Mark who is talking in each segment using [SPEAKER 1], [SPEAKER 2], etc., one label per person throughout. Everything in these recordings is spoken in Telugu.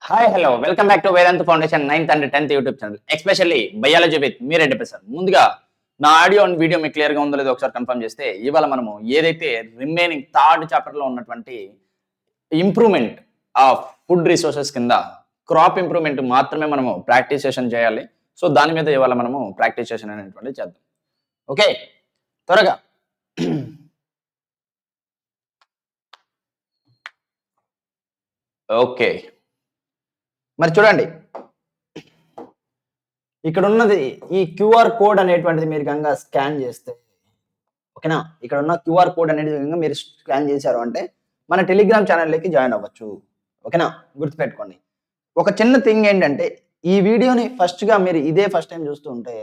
[SPEAKER 1] Hi hello welcome back to Vedanta foundation 9th and 10th YouTube channel especially biology with Meereddy Prasad. ముందుగా నా ఆడియో అండ్ వీడియో మీకు క్లియర్ గా ఉందో లేదో ఒకసారి కన్ఫర్మ్ చేస్తే, ఇవాళ మనము ఏదైతే రిమైనింగ్ థర్డ్ చాప్టర్ లో ఉన్నటువంటి ఇంప్రూవ్మెంట్ ఆఫ్ ఫుడ్ రిసోర్సెస్ కింద క్రాప్ ఇంప్రూవ్మెంట్ మాత్రమే మనము ప్రాక్టీస్ సెషన్ చేయాలి. సో దాని మీద ఇవాళ మనము ప్రాక్టీస్ సెషన్ అనేటువంటి చేద్దాం. ఓకే, త్వరగా ఓకే. మరి చూడండి, ఇక్కడ ఉన్నది ఈ క్యూఆర్ కోడ్ అనేటువంటిది మీరు కనుక స్కాన్ చేస్తే, ఓకేనా, ఇక్కడ ఉన్న క్యూఆర్ కోడ్ అనేది కనుక మీరు స్కాన్ చేశారు అంటే మన టెలిగ్రామ్ ఛానల్లోకి జాయిన్ అవ్వచ్చు. ఓకేనా, గుర్తుపెట్టుకోండి. ఒక చిన్న థింగ్ ఏంటంటే, ఈ వీడియోని ఫస్ట్గా మీరు ఇదే ఫస్ట్ టైం చూస్తూ ఉంటే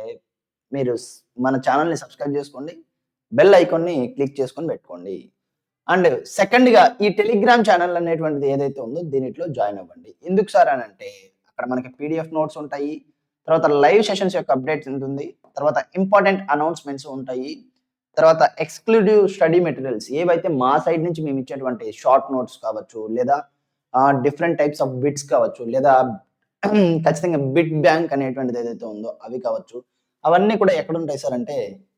[SPEAKER 1] మీరు మన ఛానల్ని సబ్స్క్రైబ్ చేసుకోండి, బెల్ ఐకాన్ని క్లిక్ చేసుకొని పెట్టుకోండి. అండ్ సెకండ్గా ఈ టెలిగ్రామ్ ఛానల్ అనేటువంటిది ఏదైతే ఉందో దీనిట్లో జాయిన్ అవ్వండి. ఎందుకు సార్ అని అంటే, అక్కడ మనకి పీడిఎఫ్ నోట్స్ ఉంటాయి, తర్వాత లైవ్ సెషన్స్ యొక్క అప్డేట్స్ ఉంటుంది, తర్వాత ఇంపార్టెంట్ అనౌన్స్మెంట్స్ ఉంటాయి, తర్వాత ఎక్స్క్లూజివ్ స్టడీ మెటీరియల్స్ ఏవైతే మా సైడ్ నుంచి మేము ఇచ్చేటువంటి షార్ట్ నోట్స్ కావచ్చు, లేదా డిఫరెంట్ టైప్స్ ఆఫ్ బిట్స్ కావచ్చు, లేదా ఖచ్చితంగా బిట్ బ్యాంక్ అనేటువంటిది ఏదైతే ఉందో అవి కావచ్చు, అవన్నీ కూడా ఎక్కడ ఉంటాయి సార్ అంటే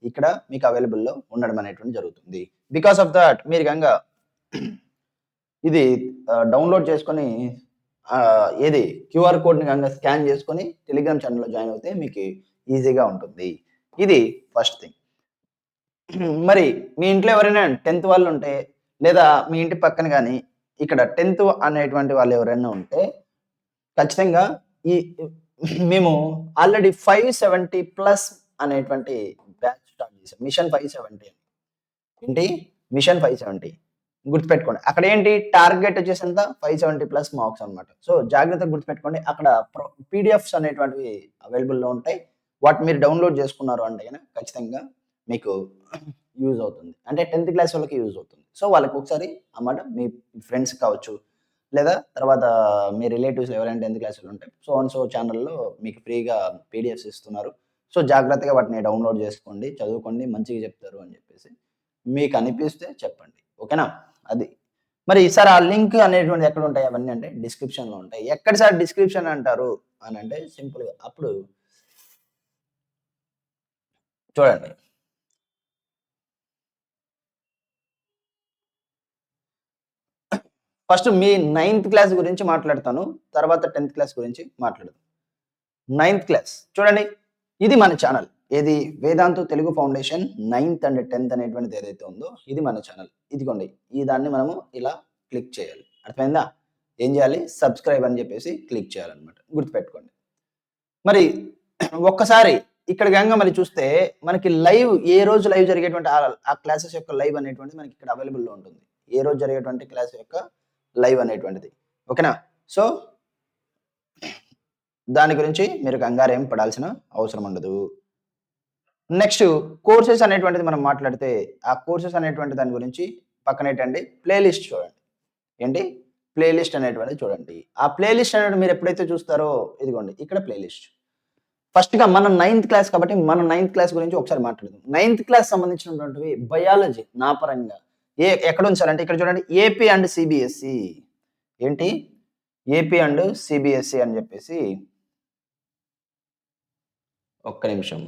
[SPEAKER 1] ఇక్కడ మీకు అవైలబుల్లో ఉండడం అనేటువంటి జరుగుతుంది. బికాస్ ఆఫ్ దట్ మీరు కనుక ఇది డౌన్లోడ్ చేసుకొని ఏది క్యూఆర్ కోడ్ని కనుక స్కాన్ చేసుకొని టెలిగ్రామ్ ఛానల్లో జాయిన్ అవుతే మీకు ఈజీగా ఉంటుంది. ఇది ఫస్ట్ థింగ్. మరి మీ ఇంట్లో ఎవరైనా 10th వాళ్ళు ఉంటే, లేదా మీ ఇంటి పక్కన కానీ ఇక్కడ 10th అనేటువంటి వాళ్ళు ఎవరైనా ఉంటే ఖచ్చితంగా ఈ మేము ఆల్రెడీ 570+ అనేటువంటి బ్యాచ్ స్టార్ట్ చేసాం. మిషన్ 570 అని. ఏంటి మిషన్ 570 గుర్తుపెట్టుకోండి. అక్కడ ఏంటి టార్గెట్ వచ్చేసి ఎంత 570+ మార్క్స్ అనమాట. సో జాగ్రత్తగా గుర్తుపెట్టుకోండి. అక్కడ పీడిఎఫ్స్ అనేటువంటివి అవైలబుల్లో ఉంటాయి. వాటిని మీరు డౌన్లోడ్ చేసుకున్నారు అంటే కనుక ఖచ్చితంగా మీకు యూజ్ అవుతుంది. అంటే 10th క్లాస్ వాళ్ళకి యూజ్ అవుతుంది. సో వాళ్ళకి ఒకసారి అన్నమాట మీ ఫ్రెండ్స్ కావచ్చు, లేదా తర్వాత మీ రిలేటివ్స్ ఎవరైనా 10th క్లాస్ వాళ్ళు ఉంటే సో అండ్ సో ఛానల్లో మీకు ఫ్రీగా పీడిఎఫ్స్ ఇస్తున్నారు. సో జాగ్రత్తగా వాటిని డౌన్లోడ్ చేసుకోండి, చదువుకోండి, మంచిగా చెప్తారు అని చెప్పేసి మీకు అనిపిస్తే చెప్పండి. ఓకేనా, అది. మరి సార్ ఆ లింక్ అనేటువంటిది ఎక్కడ ఉంటాయి అవన్నీ అంటే డిస్క్రిప్షన్లో ఉంటాయి. ఎక్కడ సార్ డిస్క్రిప్షన్ అంటారు అని అంటే సింపుల్గా అప్పుడు చూడండి, ఫస్ట్ మీ 9th క్లాస్ గురించి మాట్లాడతాను, తర్వాత 10th క్లాస్ గురించి మాట్లాడతాను. 9th క్లాస్ చూడండి, ఇది మన ఛానల్. ఏది Vedantu Telugu foundation 9th and 10th అనేటువంటిది ఏదైతే ఉందో ఇది మన ఛానల్. ఇదిగోండి, ఈ దాన్ని మనము ఇలా క్లిక్ చేయాలి. అర్థమైందా? ఏం చేయాలి? సబ్స్క్రైబ్ అని చెప్పేసి క్లిక్ చేయాలన్నమాట. గుర్తుపెట్టుకోండి. మరి ఒక్కసారి ఇక్కడ గంగా మరి చూస్తే మనకి లైవ్ ఏ రోజు లైవ్ జరిగేటువంటి ఆ క్లాసెస్ యొక్క లైవ్ అనేటువంటిది మనకి ఇక్కడ అవైలబుల్లో ఉంటుంది. ఏ రోజు జరిగేటువంటి క్లాస్ యొక్క లైవ్ అనేటువంటిది. ఓకేనా? సో దాని గురించి మీరు కంగారేం పడాల్సిన అవసరం ఉండదు. నెక్స్ట్ కోర్సెస్ అనేటువంటిది మనం మాట్లాడితే, ఆ కోర్సెస్ అనేటువంటి దాని గురించి పక్కనేటండి ప్లేలిస్ట్ చూడండి. ఏంటి ప్లేలిస్ట్ అనేటువంటిది చూడండి. ఆ ప్లేలిస్ట్ అనేది మీరు ఎప్పుడైతే చూస్తారో ఇదిగోండి ఇక్కడ ప్లేలిస్ట్. ఫస్ట్గా మనం 9th క్లాస్ కాబట్టి మనం 9th క్లాస్ గురించి ఒకసారి మాట్లాడదాం. 9th క్లాస్ సంబంధించినటువంటివి బయాలజీ నా పరంగా ఎక్కడ ఉంచాలంటే ఇక్కడ చూడండి, ఏపీ అండ్ సిబిఎస్ఈ. ఏంటి ఏపీ అండ్ సిబిఎస్ఈ అని చెప్పేసి, ఒక్క నిమిషం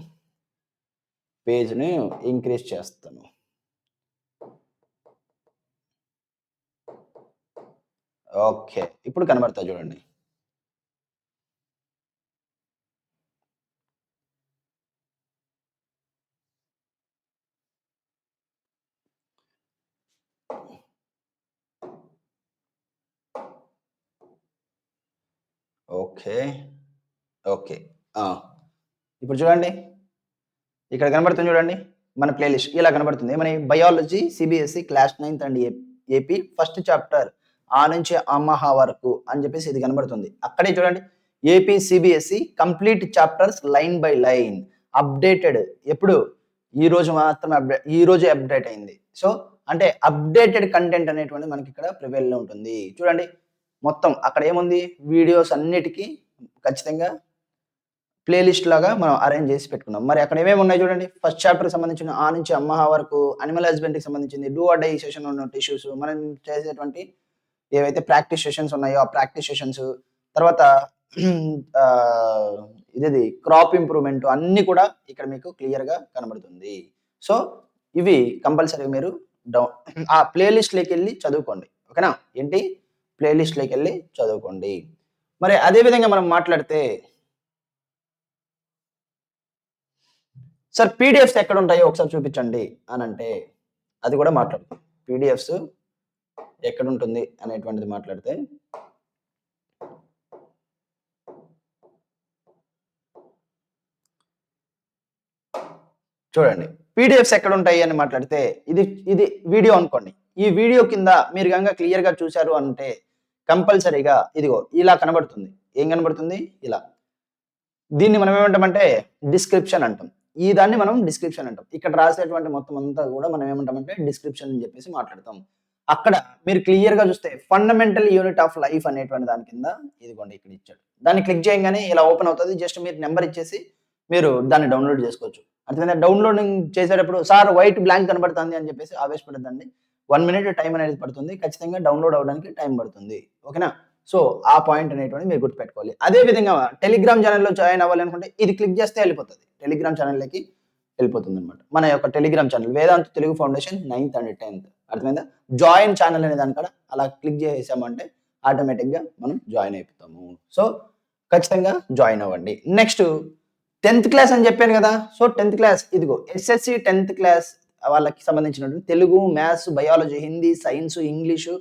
[SPEAKER 1] పేజ్ని ఇంక్రీజ్ చేస్తాను. ఓకే, ఇప్పుడు కనబడతా చూడండి. ఓకే ఓకే, ఇప్పుడు చూడండి, ఇక్కడ కనబడుతుంది చూడండి మన ప్లేలిస్ట్ ఇలా కనబడుతుంది. ఏమని? Biology CBSE class 9th and AP first chapter ఆ నుంచి అమ్మహ వరకు అని చెప్పేసి ఇది కనబడుతుంది. అక్కడే చూడండి, AP CBSE complete chapters line by line updated. ఎప్పుడు? ఈ రోజు మాత్రమే ఈ రోజే అప్డేట్ అయింది. సో అంటే అప్డేటెడ్ కంటెంట్ అనేటువంటి మనకి ఇక్కడ ప్రివేల్లో ఉంటుంది. చూడండి మొత్తం అక్కడ ఏముంది, వీడియోస్ అన్నిటికీ ఖచ్చితంగా ప్లేలిస్ట్ లాగా మనం అరేంజ్ చేసి పెట్టుకున్నాం. మరి అక్కడ ఏమేమి ఉన్నాయి చూడండి. ఫస్ట్ చాప్టర్ సంబంధించిన ఆ నుంచి అమ్మహ వరకు, అనిమల్ హస్బెండరీకి సంబంధించింది, డూ ఆర్ డై సెషన్ ఉన్న టిష్యూస్, మనం చేసేటువంటి ఏవైతే ప్రాక్టీస్ సెషన్స్ ఉన్నాయో ఆ ప్రాక్టీస్ సెషన్స్, తర్వాత ఇది క్రాప్ ఇంప్రూవ్మెంట్ అన్ని కూడా ఇక్కడ మీకు క్లియర్గా కనబడుతుంది. సో ఇవి కంపల్సరీ మీరు ఆ ప్లేలిస్ట్లోకి వెళ్ళి చదువుకోండి. ఓకేనా? ఏంటి ప్లేలిస్ట్లోకి వెళ్ళి చదువుకోండి. మరి అదే విధంగా మనం మాట్లాడితే సార్ పీడిఎఫ్స్ ఎక్కడ ఉంటాయో ఒకసారి చూపించండి అని అంటే అది కూడా మాట్లాడుతాం. పీడిఎఫ్స్ ఎక్కడ ఉంటుంది అనేటువంటిది మాట్లాడితే చూడండి పీడిఎఫ్స్ ఎక్కడ ఉంటాయి అని మాట్లాడితే ఇది వీడియో అనుకోండి. ఈ వీడియో కింద మీరు గనక క్లియర్‌గా చూశారు అంటే కంపల్సరీగా ఇదిగో ఇలా కనబడుతుంది. ఏం కనబడుతుంది? ఇలా. దీన్ని మనం ఏమంటామంటే డిస్క్రిప్షన్ అంటాం. ఈ దాన్ని మనం డిస్క్రిప్షన్ అంటాం. ఇక్కడ రాసేటువంటి మొత్తం అంతా కూడా మనం ఏమంటామంటే డిస్క్రిప్షన్ అని చెప్పేసి మాట్లాడతాం. అక్కడ మీరు క్లియర్‌గా చూస్తే ఫండమెంటల్ యూనిట్ ఆఫ్ లైఫ్ అనేటువంటి దాని కింద ఇదిగోండి ఇక్కడ ఇచ్చాడు. దాన్ని క్లిక్ చేయంగానే ఇలా ఓపెన్ అవుతది. జస్ట్ మీరు నంబర్ ఇచ్చేసి మీరు దాన్ని డౌన్‌లోడ్ చేసుకోవచ్చు. అర్థమైందా? డౌన్‌లోడింగ్ చేసేటప్పుడు సార్ వైట్ బ్లాంక్ కనబడుతుంది అని చెప్పేసి ఆవేశపడొద్దండి. 1 మినిట్ టైం అనేది పడుతుంది. ఖచ్చితంగా డౌన్‌లోడ్ అవ్వడానికి టైం పడుతుంది. ఓకేనా? సో, ఆ పాయింట్ అనేటువంటిది మీరు గుర్తుపెట్టుకోవాలి. అదే విధంగా టెలిగ్రామ్ ఛానెల్‌లో జాయిన్ అవ్వాలనుకుంటే ఇది క్లిక్ చేస్తే వెళ్ళిపోతది. టెలిగ్రామ్ ఛానెల్‌లోకి వెళ్ళిపోతుందన్నమాట. మన యొక్క Telegram channel Vedant Telugu foundation 9th and 10th అర్థమైందా? జాయిన్ ఛానెల్ అనే దాని కాడ అలా క్లిక్ చేసామంటే ఆటోమేటిక్‌గా మనం జాయిన్ అయిపోతాము. సో, ఖచ్చితంగా జాయిన్ అవ్వండి. నెక్స్ట్ 10th క్లాస్ అని చెప్పాను కదా! సో, 10th క్లాస్ ఇదిగో ఎస్ఎస్‌సి 10th క్లాస్ వాళ్ళకి సంబంధించినటువంటి Telugu, maths, biology, Hindi, science, English,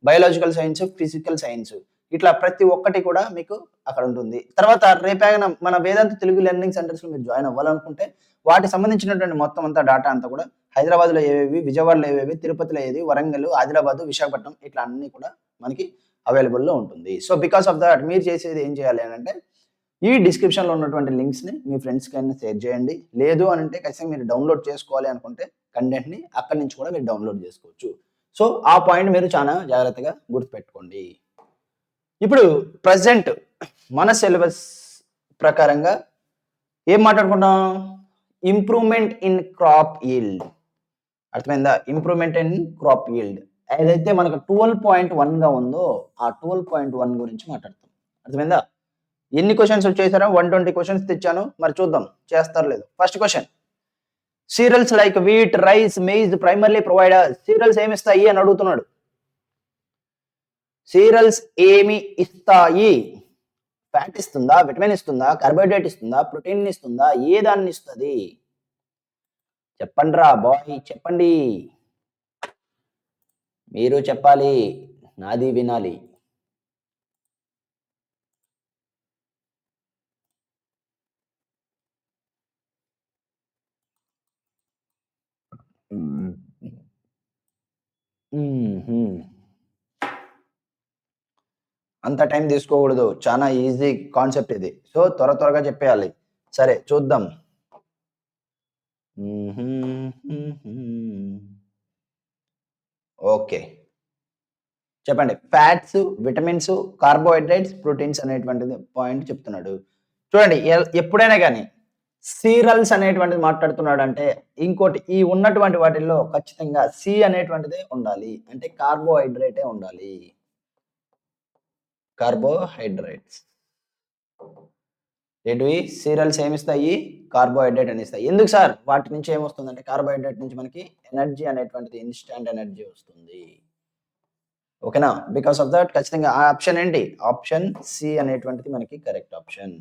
[SPEAKER 1] biological science, physical science ఇట్లా ప్రతి ఒక్కటి కూడా మీకు అక్కడ ఉంటుంది. తర్వాత రేపేగన మన వేదాంత తెలుగు లెర్నింగ్ సెంటర్స్‌లో మీరు జాయిన్ అవ్వాలనుకుంటే వాటికి సంబంధించినటువంటి మొత్తం అంతా డాటా అంతా కూడా హైదరాబాద్‌లో ఏవేవి, విజయవాడలో ఏవేవి, తిరుపతిలో ఏది, వరంగల్, ఆదిలాబాద్, విశాఖపట్నం ఇట్లా అన్నీ కూడా మనకి అవైలబుల్‌లో ఉంటుంది. సో, బికాస్ ఆఫ్ దట్ మీరు చేసేది ఏం చేయాలి అనంటే ఈ డిస్క్రిప్షన్‌లో ఉన్నటువంటి లింక్స్‌ని మీ ఫ్రెండ్స్‌కైనా షేర్ చేయండి. లేదు అనంటే ఖచ్చితంగా మీరు డౌన్‌లోడ్ చేసుకోవాలి అనుకుంటే కంటెంట్‌ని అక్కడి నుంచి కూడా మీరు డౌన్‌లోడ్ చేసుకోవచ్చు. సో, ఆ పాయింట్ మీరు చాలా జాగ్రత్తగా గుర్తుపెట్టుకోండి. ఇప్పుడు ప్రెజెంట్ మన సిలబస్ ప్రకారంగా ఏం మాట్లాడుకుంటాం? Improvement in crop yield. అర్థమైందా? Improvement in crop yield. ఏదైతే మనకు 12.1గా ఉందో ఆ 12.1 గురించి మాట్లాడతాం. అర్థమైందా? ఎన్ని క్వెషన్స్ వచ్చాయి సార్? 120 క్వెషన్స్ తెచ్చాను. మరి చూద్దాం చేస్తారో లేదో. First question. Serials like wheat, rice, maize primarily providers. Serials ఏమి ఇస్తాయి అని అడుగుతున్నాడు. సీరియల్స్ ఏమి ఇస్తాయి? ఫ్యాట్ ఇస్తుందా? విటమిన్ ఇస్తుందా? కార్బోహైడ్రేట్ ఇస్తుందా? ప్రోటీన్ ఇస్తుందా? ఏ దాన్ని ఇస్తది? చెప్పండిరా బాయ్ చెప్పండి. మీరు చెప్పాలి. నాది వినాలి. అంత టైం తీసుకోకూడదు. చాలా ఈజీ కాన్సెప్ట్ ఇది. సో, త్వరగా చెప్పేయాలి. సరే చూద్దాం. ఓకే. చెప్పండి. ఫ్యాట్స్, విటమిన్స్, కార్బోహైడ్రేట్స్, ప్రోటీన్స్ అనేటువంటిది పాయింట్ చెప్తున్నాడు. చూడండి ఎప్పుడైనా గాని సీరల్స్ అనేటువంటిది మాట్లాడుతున్నాడంటే ఇంకోటి ఈ ఉన్నటువంటి వాటిల్లో ఖచ్చితంగా సి అనేటువంటిదే ఉండాలి. అంటే కార్బోహైడ్రేటే ఉండాలి. కార్బోహైడ్రేట్స్. ఏంటివి? సీరియల్స్ ఏమిస్తాయి? కార్బోహైడ్రేట్ అని ఇస్తాయి. ఎందుకు సార్? వాటి నుంచి ఏమొస్తుందంటే కార్బోహైడ్రేట్ నుంచి మనకి ఎనర్జీ అనేటువంటిది ఇన్‌స్టాంట్ ఎనర్జీ వస్తుంది. ఓకేనా? బికాస్ ఆఫ్ దట్ ఖచ్చితంగా ఆ ఆప్షన్ ఏంటి? ఆప్షన్ సి అనేటువంటిది మనకి correct option.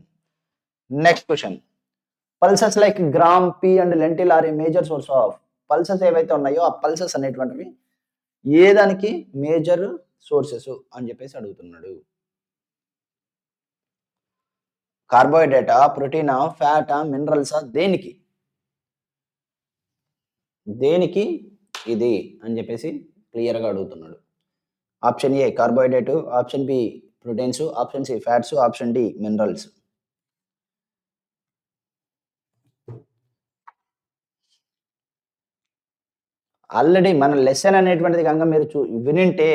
[SPEAKER 1] Next question. Pulses like gram, pea and lentil are a major source of. Pulses ఏవైతే ఉన్నాయో ఆ పల్సెస్ అనేటువంటివి ఏ దానికి మేజర్ సోర్సెస్ అని చెప్పేసి అడుగుతున్నాడు. కార్బోహైడ్రేటా, ప్రోటీనా, ఫ్యాటా, మినరల్సా దేనికి? దేనికి ఇది అని చెప్పేసి క్లియర్‌గా అడుగుతున్నాడు. Option A carbohydrate, option B proteins, option C fats, option D minerals. Already మన లెసన్ అనేటువంటిది గనుక మీరు వినుంటే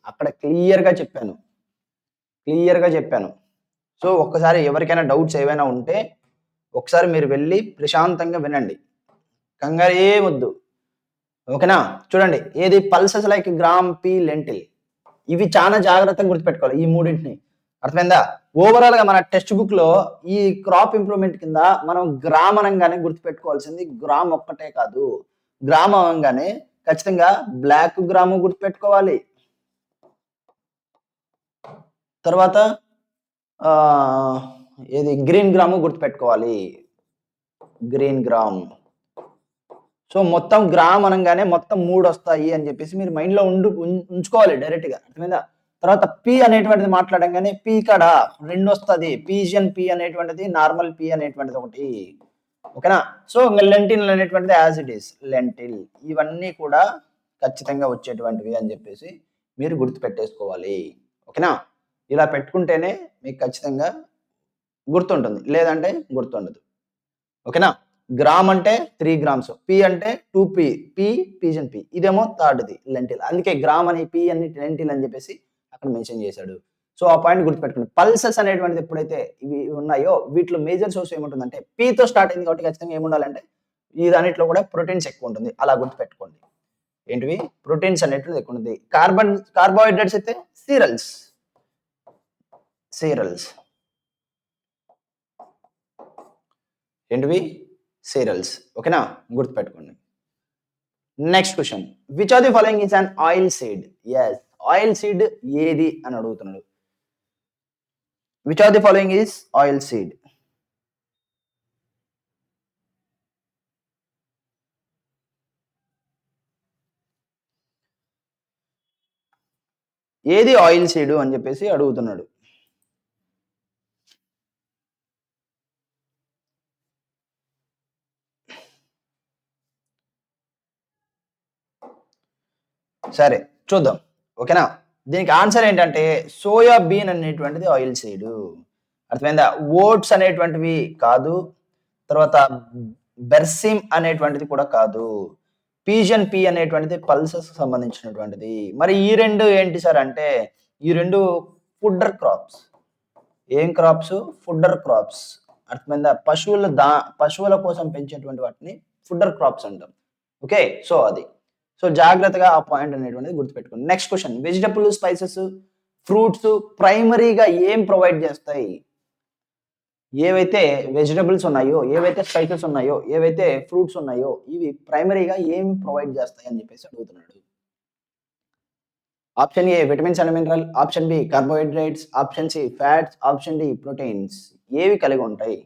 [SPEAKER 1] అక్కడ క్లియర్‌గా చెప్పాను. సో, ఒక్కసారి ఎవరికైనా డౌట్స్ ఏవైనా ఉంటే ఒకసారి మీరు వెళ్లి ప్రశాంతంగా వినండి. కంగారు ఏమొద్దు. ఓకేనా? చూడండి ఏది pulses like gram, P, lentil ఇవి చాలా జాగ్రత్తగా గుర్తుపెట్టుకోవాలి ఈ మూడింటిని. అర్థమైందా? ఓవరాల్ గా మన టెక్స్ట్ బుక్ లో ఈ క్రాప్ ఇంప్రూవ్మెంట్ కింద మనం గ్రామ్ అనగానే గుర్తుపెట్టుకోవాల్సింది గ్రామ్ ఒక్కటే కాదు. గ్రామ్ అనగానే ఖచ్చితంగా బ్లాక్ గ్రాము గుర్తుపెట్టుకోవాలి. తర్వాత ఏది గ్రీన్ గ్రాము గుర్తుపెట్టుకోవాలి. Green gram. సో మొత్తం గ్రామ్ అనగానే మొత్తం 3 వస్తాయి అని చెప్పేసి మీరు మైండ్ లో ఉంచుకోవాలి డైరెక్ట్ గా. అర్థమైందా? తర్వాత పి అనేటువంటిది మాట్లాడంగానే పి కాడ 2 వస్తుంది. పీజియన్ పి అనేటువంటిది, నార్మల్ పి అనేటువంటిది ఒకటి. ఓకేనా? సో లెంటిల్ అనేటువంటిది యాజ్ ఇట్ ఈస్ లెంటిల్. ఇవన్నీ కూడా ఖచ్చితంగా వచ్చేటువంటివి అని చెప్పేసి మీరు గుర్తుపెట్టేసుకోవాలి. ఓకేనా? ఇలా పెట్టుకుంటేనే మీకు ఖచ్చితంగా గుర్తుంటుంది, లేదంటే గుర్తుండదు. ఓకేనా? గ్రామ్ అంటే 3 గ్రామ్స్, పి అంటే 2 పి, పీజన్ పి. ఇదేమో థర్డ్ది లెంటిల్. అందుకే గ్రామ్ అని, పి అని, లెంటిల్ అని చెప్పేసి అక్కడ మెన్షన్ చేశాడు. సో ఆ పాయింట్ గుర్తుపెట్టుకోండి. పల్సెస్ అనేటువంటిది ఎప్పుడైతే ఇవి ఉన్నాయో వీటిలో మేజర్ సోర్స్ ఏముంటుందంటే పితో స్టార్ట్ అయింది కాబట్టి ఖచ్చితంగా ఏముండాలంటే ఈ దానిట్లో కూడా ప్రోటీన్స్ ఎక్కువ ఉంటుంది. అలా గుర్తుపెట్టుకోండి. ఏంటివి? ప్రోటీన్స్ అనేటువంటిది ఎక్కువ ఉంటుంది. కార్బోహైడ్రేట్స్ అయితే సీరల్స్. ఏంటివి? సీరల్స్. ఓకేనా? గుర్తుపెట్టుకోండి. Next question, which are the following is an oil seed? Yes, oil seed ఏది అని అడుగుతున్నాడు. Which are the following is oil seed? ఏది ఆయిల్ సీడ్ అని చెప్పేసి అడుగుతున్నాడు. సరే చూద్దాం. ఓకేనా? దీనికి ఆన్సర్ ఏంటంటే సోయా బీన్ అనేటువంటిది ఆయిల్ సీడ్. అర్థమైందా? ఓట్స్ అనేటువంటివి కాదు. తర్వాత బెర్సిమ్ అనేటువంటిది కూడా కాదు. పీజియన్ పి అనేటువంటిది పల్సెస్ సంబంధించినటువంటిది. మరి ఈ రెండు ఏంటి సార్ అంటే ఈ రెండు ఫుడ్డర్ క్రాప్స్. ఏం క్రాప్స్? ఫుడ్డర్ క్రాప్స్. అర్థమైందా? పశువుల కోసం పెంచేటువంటి వాటిని ఫుడ్డర్ క్రాప్స్ అంటాం. ఓకే, సో అది. సో జాగ్రత్తగా ఆ పాయింట్ అనేటువంటిది గుర్తుపెట్టుకోండి. Next question, vegetable, spices, fruits ప్రైమరీగా ఏం ప్రొవైడ్ చేస్తాయి? ఏవైతే వెజిటబుల్స్ ఉన్నాయో, ఏవైతే స్పైసెస్ ఉన్నాయో, ఏవైతే ఫ్రూట్స్ ఉన్నాయో ఇవి ప్రైమరీగా ఏమి ప్రొవైడ్ చేస్తాయి అని చెప్పేసి అడుగుతున్నాడు. Option A vitamins and mineral, option B carbohydrates, option C fats, option D proteins. ఏవి కలిగి ఉంటాయి?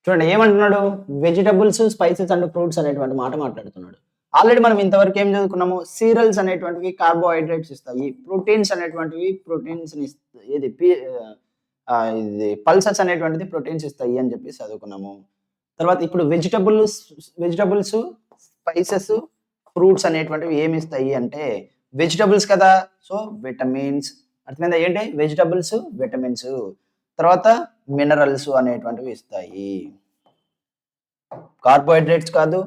[SPEAKER 1] చూడండి ఏమంటున్నాడు, వెజిటబుల్స్, స్పైసెస్ అండ్ ఫ్రూట్స్ అనేటువంటి మాట మాట్లాడుతున్నాడు. ఆల్రెడీ మనం ఇంతవరకు ఏం చదువుకున్నాము? సీరియల్స్ అనేటువంటివి కార్బోహైడ్రేట్స్ ఇస్తాయి, ప్రోటీన్స్ అనేటువంటివి ప్రోటీన్స్ ఇది ఇది పల్సెస్ అనేటువంటిది ప్రోటీన్స్ ఇస్తాయి అని చెప్పి చదువుకున్నాము. తర్వాత ఇప్పుడు వెజిటబుల్స్, స్పైసెస్, ఫ్రూట్స్ అనేటువంటివి ఏమి ఇస్తాయి అంటే వెజిటబుల్స్ కదా, సో విటమిన్స్. అర్థమైందా? ఏంటి? Vegetables, vitamins. తర్వాత మినరల్స్ అనేటువంటివి ఇస్తాయి. కార్బోహైడ్రేట్స్ కాదు,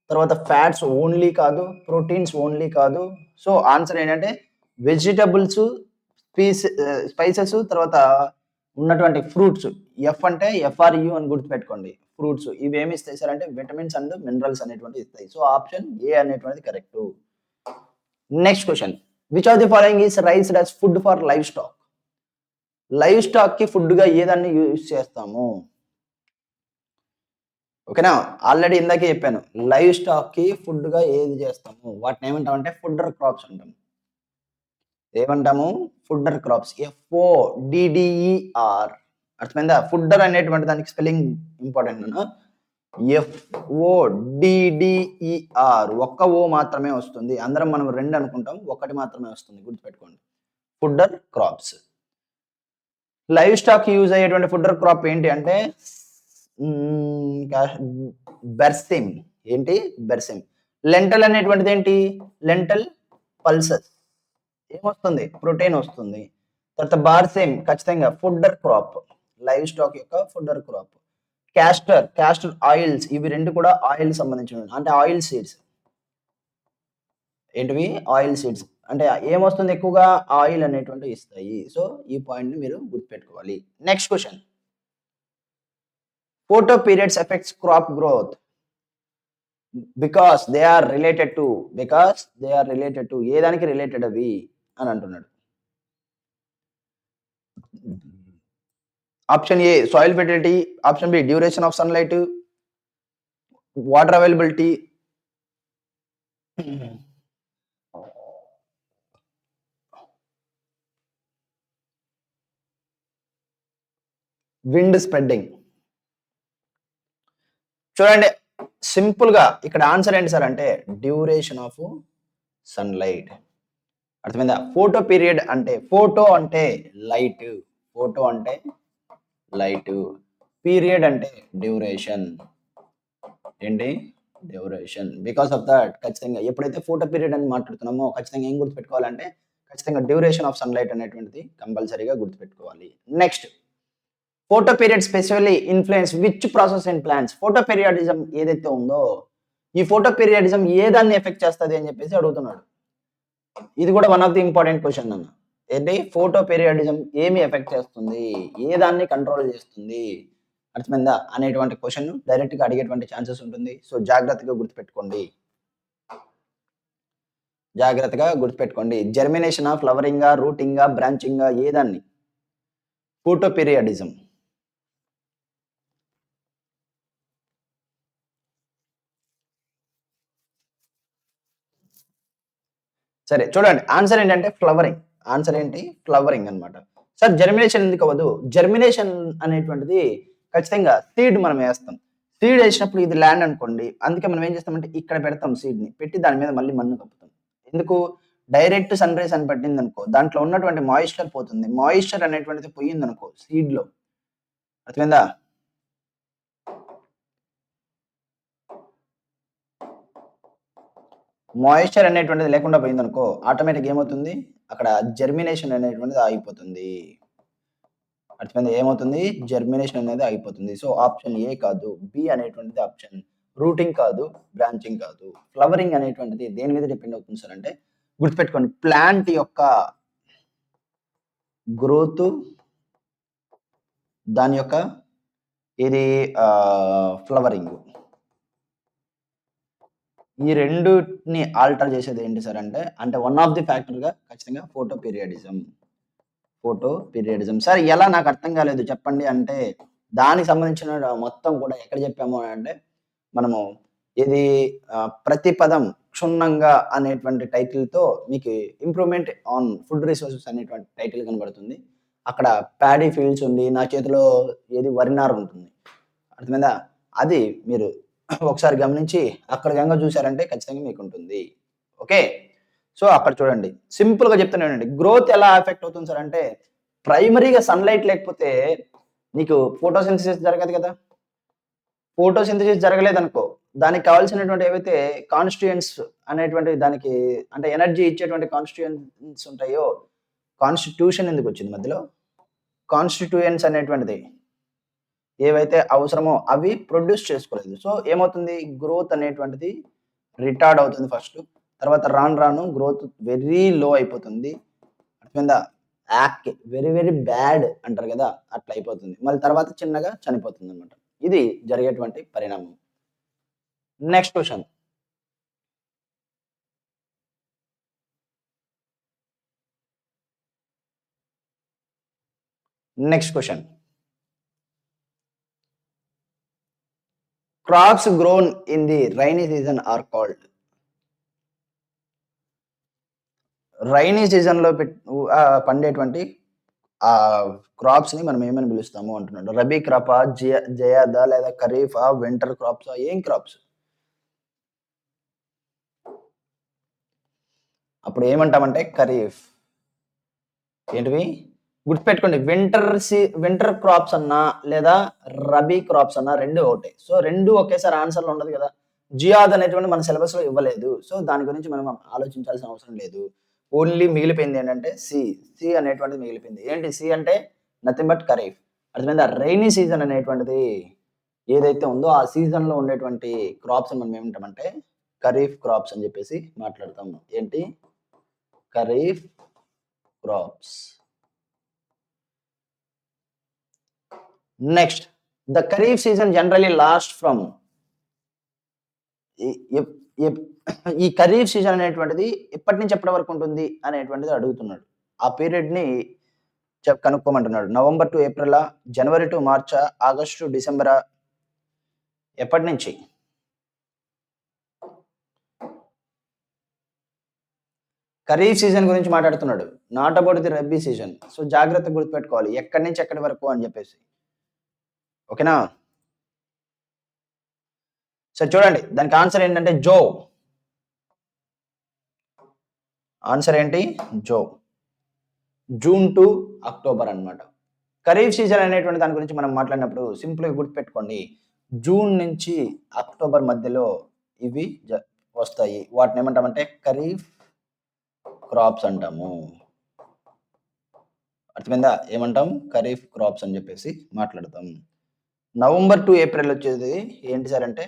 [SPEAKER 1] తర్వాత ఫ్యాట్స్ ఓన్లీ కాదు, ప్రోటీన్స్ ఓన్లీ కాదు. సో ఆన్సర్ ఏంటంటే వెజిటబుల్స్, స్పైసెస్, తర్వాత ఉన్నటువంటి ఫ్రూట్స్. ఎఫ్ అంటే ఎఫ్ఆర్యు అని గుర్తుపెట్టుకోండి. ఫ్రూట్స్ ఇవి ఏమి ఇస్తాయి సార్ అంటే విటమిన్స్ అండ్ మినరల్స్ అనేటువంటివి ఇస్తాయి. సో ఆప్షన్ ఏ అనేటువంటిది correct. Next question, which are the following is raised as food for livestock? Livestock కి ఫుడ్ గా ఏదాన్ని యూజ్ చేస్తాము? ఓకేనా? ఆల్రెడీ ఇందాకే చెప్పాను, లైవ్ స్టాక్ కి ఫుడ్ గా ఏది చేస్తాము? వాటిని ఏమంటాం అంటే ఫుడ్డర్ క్రాప్స్ అంటాం. ఏమంటాము? ఫుడ్డర్ క్రాప్స్. FODDER. అర్థమైందా? ఫుడ్డర్ అనేటువంటి దానికి స్పెల్లింగ్ ఇంపార్టెంట్. FODDER. ఒక్క ఓ మాత్రమే వస్తుంది. అందరం మనం 2 అనుకుంటాం, ఒకటి మాత్రమే వస్తుంది. గుర్తుపెట్టుకోండి. ఫుడ్డర్ క్రాప్స్. లైవ్ స్టాక్ యూజ్ అయ్యేటువంటి ఫుడ్డర్ క్రాప్ ఏంటి అంటే బెర్సిమ్. ఏంటి? బెర్సిమ్. లెంటల్ అనేటువంటిది ఏంటి? Lintel pulses. ఏమొస్తుంది? ప్రోటీన్ వస్తుంది. తర్వాత బార్సిమ్ ఖచ్చితంగా ఫుడ్డర్ క్రాప్, లైవ్ స్టాక్ యొక్క ఫుడ్డర్ క్రాప్. క్యాస్టర్ ఆయిల్స్, ఇవి రెండు కూడా ఆయిల్ సంబంధించినవి అంటే ఆయిల్ సీడ్స్. ఏంటివి ఆయిల్ సీడ్స్ అంటే ఏమొస్తుంది ఎక్కువగా ఆయిల్ అనేటువంటివి ఇస్తాయి. సో ఈ పాయింట్‌ని మీరు గుర్తుపెట్టుకోవాలి. Next question. Photoperiods effects crop growth because they are related to ఏ దానికి రిలేటెడ్ అవి అని అంటున్నాడు. Option A soil fertility, option B duration of sunlight, water availability, wind spreading. చూడండి సింపుల్‌గా ఇక్కడ ఆన్సర్ ఏంటి సార్ అంటే డ్యూరేషన్ ఆఫ్ సన్‌లైట్. అర్థమైందా? ఫోటో పీరియడ్ అంటే ఫోటో అంటే లైట్, ఫోటో అంటే లైట్, పీరియడ్ అంటే డ్యూరేషన్. ఏంటి? డ్యూరేషన్. బికాస్ ఆఫ్ దట్ ఖచ్చితంగా ఎప్పుడైతే ఫోటో పీరియడ్ అని మాట్లాడుతున్నామో ఖచ్చితంగా ఏం గుర్తుపెట్టుకోవాలంటే ఖచ్చితంగా డ్యూరేషన్ ఆఫ్ సన్‌లైట్ అనేటువంటిది కంపల్సరీగా గుర్తుపెట్టుకోవాలి. Next photoperiod specially influence which process in plants. Photoperiodism ఏదైతే ఉందో ఈ ఫోటో పీరియాడిజం ఏ దాన్ని ఎఫెక్ట్ చేస్తది అని చెప్పేసి అడుగుతున్నాడు. ఇది కూడా one of the important question అన్న. ఏంటి? ఫోటో పీరియాడిజం ఏమి ఎఫెక్ట్ చేస్తుంది? ఏ దాన్ని కంట్రోల్ చేస్తుంది? అర్థమైందా? అనేటువంటి క్వెషన్ డైరెక్ట్‌గా అడిగేటువంటి ఛాన్సెస్ ఉంటుంది. సో జాగ్రత్తగా గుర్తుపెట్టుకోండి. జెర్మినేషనా, ఫ్లవరింగా, రూటింగా, బ్రాంచింగా ఏ దాన్ని? ఫోటో పీరియాడిజం. సరే చూడండి ఆన్సర్ ఏంటంటే ఫ్లవరింగ్. ఆన్సర్ ఏంటి? ఫ్లవరింగ్ అన్నమాట. సార్ జెర్మినేషన్ ఎందుకు అవ్వదు? జెర్మినేషన్ అనేటువంటిది ఖచ్చితంగా సీడ్ మనం ఏస్తాం. సీడ్ ఏసినప్పుడు ఇది ల్యాండ్ అనుకోండి. అందుకే మనం ఏం చేస్తామంటే ఇక్కడ పెడతాం సీడ్‌ని. పెట్టి దాని మీద మళ్ళీ మన్ను కప్పుతాం. ఎందుకు? డైరెక్ట్ సన్ రైజ్ అని పడిందనుకో దాంట్లో ఉన్నటువంటి మాయిశ్చర్ పోతుంది. మాయిశ్చర్ అనేటువంటిది పోయిందనుకో సీడ్‌లో అర్థమైందా? మాయిశ్చర్ అనేటువంటిది లేకుండా పోయిందనుకో ఆటోమేటిక్‌గా ఏమవుతుంది? అక్కడ జెర్మినేషన్ అనేటువంటిది ఆగిపోతుంది. అర్థమైందా? ఏమవుతుంది? జెర్మినేషన్ అనేది ఆగిపోతుంది. సో ఆప్షన్ ఏ కాదు. బి అనేటువంటిది ఆప్షన్. రూటింగ్ కాదు, బ్రాంచింగ్ కాదు. ఫ్లవరింగ్ అనేటువంటిది దేని మీద డిపెండ్ అవుతుంది సార్ అంటే గుర్తుపెట్టుకోండి ప్లాంట్ యొక్క గ్రోత్ దాని యొక్క ఇది ఫ్లవరింగ్. ఈ రెండుని ఆల్టర్ చేసేది ఏంటి సార్ అంటే వన్ ఆఫ్ ది ఫ్యాక్టర్‌గా ఖచ్చితంగా ఫోటో పీరియాడిజం. సార్ ఎలా నాకు అర్థం కాలేదు చెప్పండి అంటే దానికి సంబంధించిన మొత్తం కూడా ఎక్కడ చెప్పాము అంటే మనము ఇది ప్రతి పదం క్షుణ్ణంగా అనేటువంటి టైటిల్‌తో మీకు ఇంప్రూవ్‌మెంట్ ఆన్ ఫుడ్ రిసోర్సెస్ అనేటువంటి టైటిల్ కనబడుతుంది. అక్కడ ప్యాడీ ఫీల్డ్స్ ఉంది. నా చేతిలో ఏది వరి నారు ఉంటుంది. అర్థమైందా? అది మీరు ఒకసారి గమనించి అక్కడ గనుక చూసారంటే ఖచ్చితంగా మీకుంటుంది. ఓకే. సో అక్కడ చూడండి. సింపుల్‌గా చెప్తున్నా వినండి. గ్రోత్ ఎలా ఎఫెక్ట్ అవుతుంది సార్ అంటే ప్రైమరీగా సన్‌లైట్ లేకపోతే నీకు ఫోటోసింథసిస్ జరగదు కదా! ఫోటోసింథసిస్ జరగలేదనుకో దానికి కావాల్సినటువంటి ఏవైతే కాన్స్టిట్యూయెంట్స్ అనేటువంటివి దానికి అంటే ఎనర్జీ ఇచ్చేటువంటి కాన్స్టిట్యూయెంట్స్ ఉంటాయో కాన్స్టిట్యూషన్ ఎందుకొచ్చింది మధ్యలో? కాన్స్టిట్యూయెంట్స్ అనేటువంటిది ఏవైతే అవసరమో అవి ప్రొడ్యూస్ చేసుకోలేదు. సో ఏమవుతుంది? గ్రోత్ అనేటువంటిది రిటార్డ్ అవుతుంది ఫస్టు. తర్వాత రాను రాను గ్రోత్ వెరీ లో అయిపోతుంది. అర్థమైందా? వెరీ వెరీ బ్యాడ్ అంటారు గదా! అట్లా అయిపోతుంది. మళ్ళీ తర్వాత చిన్నగా చనిపోతుందన్నమాట. ఇది జరిగేటువంటి పరిణామం. Next question. Next question. Crops grown in the rainy season are called. Rainy సీజన్‌లో పండేటువంటి క్రాప్స్‌ని మనం ఏమని పిలుస్తాము అంటున్నాడు. రబీ క్రాపా? జయాదా? లేదా ఖరీఫా? వింటర్ క్రాప్సా? ఏం క్రాప్స్? అప్పుడు ఏమంటామంటే ఖరీఫ్. ఏంటివి? గుర్తుపెట్టుకోండి వింటర్ క్రాప్స్ అన్నా లేదా రబీ క్రాప్స్ అన్నా 2 ఒకటే. సో 2 ఒకేసారి ఆన్సర్‌లో ఉండదు గదా! జియాద్ అనేటువంటి మన సిలబస్‌లో ఇవ్వలేదు. సో దాని గురించి మనం ఆలోచించాల్సిన అవసరం లేదు. ఓన్లీ మిగిలిపోయింది ఏంటంటే సి అనేటువంటిది మిగిలిపోయింది. ఏంటి సి అంటే నథింగ్ బట్ ఖరీఫ్. అర్థమైందా? రైనీ సీజన్ అనేటువంటిది ఏదైతే ఉందో ఆ సీజన్‌లో ఉండేటువంటి క్రాప్స్‌ని మనం ఏమంటామంటే ఖరీఫ్ క్రాప్స్ అని చెప్పేసి మాట్లాడతాం. ఏంటి? Kharif crops. Next, the kharif season generally last from ఈ ఖరీఫ్ సీజన్ అనేటువంటిది ఎప్పటి నుంచి ఎప్పటి వరకు ఉంటుంది అనేటువంటిది అడుగుతున్నాడు. ఆ పీరియడ్ ని కనుక్కోమంటున్నాడు. నవంబర్ టు ఏప్రిలా, జనవరి టు మార్చా, ఆగస్టు టు డిసెంబరా, ఎప్పటి నుంచి? ఖరీఫ్ సీజన్ గురించి మాట్లాడుతున్నాడు, not about the rabi season. So జాగ్రత్తగా గుర్తుపెట్టుకోవాలి ఎక్కడి నుంచి ఎక్కడి వరకు అని చెప్పేసి. ఓకేనా? సో చూడండి, దానికి ఆన్సర్ ఏంటంటే జో. ఆన్సర్ ఏంటి? జో. జూన్ టు అక్టోబర్ అన్నమాట. ఖరీఫ్ సీజన్ అనేటువంటి దాని గురించి మనం మాట్లాడినప్పుడు సింపుల్గా గుర్తుపెట్టుకోండి, జూన్ నుంచి అక్టోబర్ మధ్యలో ఇవి వస్తాయి. వాటిని ఏమంటామంటే ఖరీఫ్ క్రాప్స్ అంటాము. అర్థమైందా? ఏమంటాం? ఖరీఫ్ క్రాప్స్ అని చెప్పేసి మాట్లాడతాం. నవంబర్ టు ఏప్రిల్ వచ్చేది ఏంటి సార్ అంటే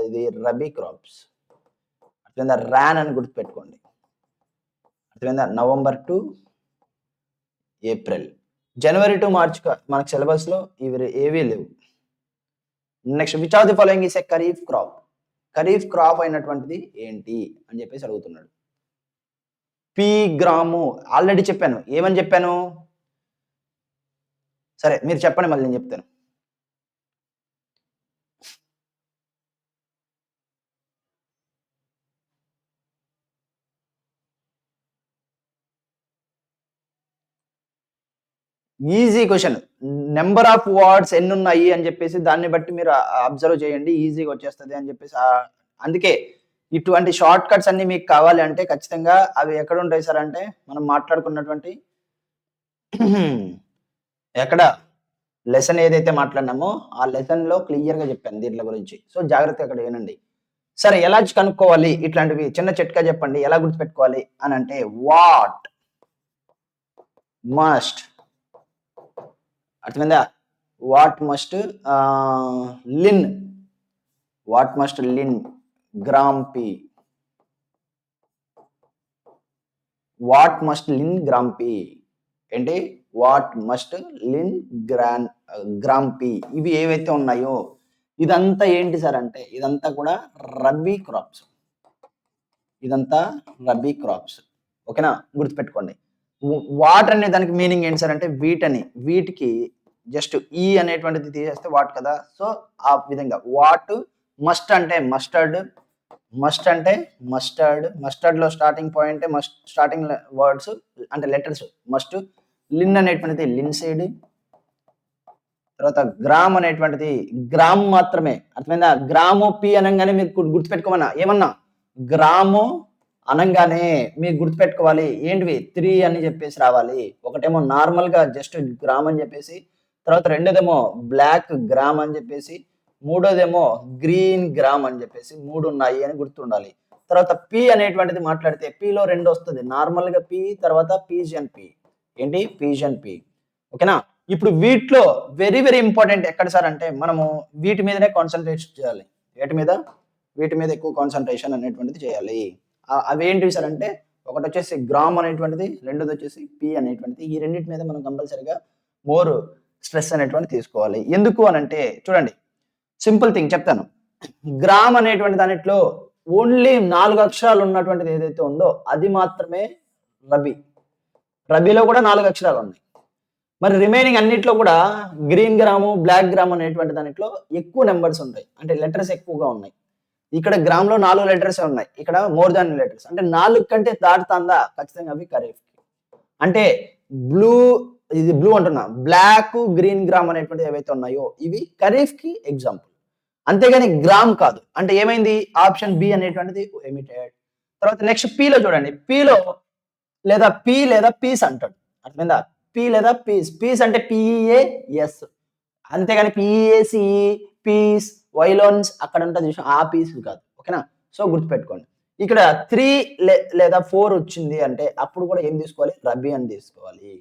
[SPEAKER 1] ఇది రబీ క్రాప్స్. అర్థమైందా? ర్యాన్ అని గుర్తుపెట్టుకోండి. అర్థమైందా? November to April. January to March మనకు సిలబస్ లో ఇవి ఏవీ లేవు. Next, which of the following is a kharif crop? Kharif crop అయినటువంటిది ఏంటి అని చెప్పేసి అడుగుతున్నాడు. పీ గ్రాము ఆల్రెడీ చెప్పాను. ఏమని చెప్పాను? సరే మీరు చెప్పండి, మళ్ళీ నేను చెప్తాను. Easy question. Number of words ఎన్ని ఉన్నాయి అని చెప్పేసి దాన్ని బట్టి మీరు అబ్జర్వ్ చేయండి, ఈజీగా వచ్చేస్తుంది అని చెప్పేసి. అందుకే ఇటువంటి షార్ట్ కట్స్ అన్ని మీకు కావాలి అంటే ఖచ్చితంగా అవి ఎక్కడ ఉంటాయి సార్ అంటే మనం మాట్లాడుకున్నటువంటి ఎక్కడ లెసన్ ఏదైతే మాట్లాడినామో ఆ లెసన్ లో క్లియర్ గా చెప్పాను దీంట్లో గురించి. సో జాగ్రత్తగా అక్కడ వినండి. సరే, ఎలా కనుక్కోవాలి ఇట్లాంటివి? చిన్న చిట్కా చెప్పండి ఎలా గుర్తుపెట్టుకోవాలి అని అంటే, వాట్ మస్ట్, అర్థమైందా? వాట్ మస్ట్ లిన్, what must Lin gram P, what must Lin gram P. ఏంటి? What must Lin gram P. ఇవి ఏవైతే ఉన్నాయో ఇదంతా ఏంటి సార్ అంటే ఇదంతా కూడా రబీ క్రాప్స్. ఇదంతా రబీ క్రాప్స్. ఓకేనా? గుర్తుపెట్టుకోండి. వాట్ అనే దానికి మీనింగ్ ఏంటి సార్ అంటే వీటని, వీటికి జస్ట్ ఈ అనేటువంటిది తీసేస్తే వాట్ కదా. సో ఆ విధంగా వాట్. మస్ట్ అంటే మస్టర్డ్, మస్ట్ అంటే మస్టర్డ్, మస్టర్డ్ లో స్టార్టింగ్ పాయింట్ స్టార్టింగ్ వర్డ్స్ అంటే లెటర్స్ మస్ట్. లిన్ అనేటువంటిది లిన్సీడ్. తర్వాత గ్రామ్ అనేటువంటిది గ్రామ్ మాత్రమే. అర్థమైందా? గ్రాము పి అనగానే మీరు గుర్తుపెట్టుకోమన్నా, ఏమన్నా గ్రాము అనంగానే మీరు గుర్తుపెట్టుకోవాలి ఏంటివి 3 అని చెప్పేసి రావాలి. ఒకటేమో నార్మల్ గా జస్ట్ గ్రామ్ అని చెప్పేసి, తర్వాత రెండోదేమో బ్లాక్ గ్రామ్ అని చెప్పేసి, మూడోదేమో గ్రీన్ గ్రామ్ అని చెప్పేసి 3 ఉన్నాయి అని గుర్తుండాలి. తర్వాత పి అనేటువంటిది మాట్లాడితే పిలో 2 వస్తుంది. నార్మల్ గా పి, తర్వాత పీజియన్ పి. ఏంటి? Pigeon P. ఓకేనా? ఇప్పుడు వీటిలో వెరీ వెరీ ఇంపార్టెంట్ ఎక్కడ సార్ అంటే మనము వీటి మీదనే కాన్సన్ట్రేషన్ చేయాలి. వీటి మీద ఎక్కువ కాన్సన్ట్రేషన్ అనేటువంటిది చేయాలి. అవేంటివి సార్ అంటే ఒకటి వచ్చేసి గ్రామ్ అనేటువంటిది, రెండోది వచ్చేసి పి అనేటువంటిది. ఈ రెండింటి మీద మనం కంపల్సరిగా మోర్ స్ట్రెస్ అనేటువంటి తీసుకోవాలి. ఎందుకు అని అంటే చూడండి, సింపుల్ థింగ్ చెప్తాను. గ్రామ్ అనేటువంటి దానిట్లో ఓన్లీ 4 అక్షరాలు ఉన్నటువంటిది ఏదైతే ఉందో అది మాత్రమే రబీ. రబీలో కూడా 4 అక్షరాలు ఉన్నాయి. మరి రిమైనింగ్ అన్నిట్లో కూడా గ్రీన్ గ్రాము, బ్లాక్ గ్రామ్ అనేటువంటి దాంట్లో ఎక్కువ నెంబర్స్ ఉంటాయి, అంటే లెటర్స్ ఎక్కువగా ఉన్నాయి. ఇక్కడ గ్రామ్ లో 4 లెటర్స్ ఉన్నాయి, ఇక్కడ మోర్ దాన్ లెటర్స్. అంటే 4 కంటే దాటుతుందా ఖచ్చితంగా అవి ఖరీఫ్. అంటే ఇది బ్లూ అంటున్నా, బ్లాక్ గ్రీన్ గ్రామ్ అనేటువంటి ఏవైతే ఉన్నాయో ఇవి ఖరీఫ్ కి ఎగ్జాంపుల్, అంతేగాని గ్రామ్ కాదు. అంటే ఏమైంది? ఆప్షన్ బి అనేటువంటిది ఎమిటెడ్. తర్వాత నెక్స్ట్ పీలో చూడండి, పీలో లేదా పి లేదా పీస్ అంటాడు. అర్థమైందా? పి లేదా పీస్. పీస్ అంటే పిఈఏఎస్, అంతేగాని పిఈఏసి పీస్ వైలోన్స్ అక్కడ ఉంటుంది ఆ పీస్ కాదు. ఓకేనా? సో గుర్తుపెట్టుకోండి. ఇక్కడ 3 లేదా 4 వచ్చింది అంటే అప్పుడు కూడా ఏం తీసుకోవాలి? రబీ అని తీసుకోవాలి.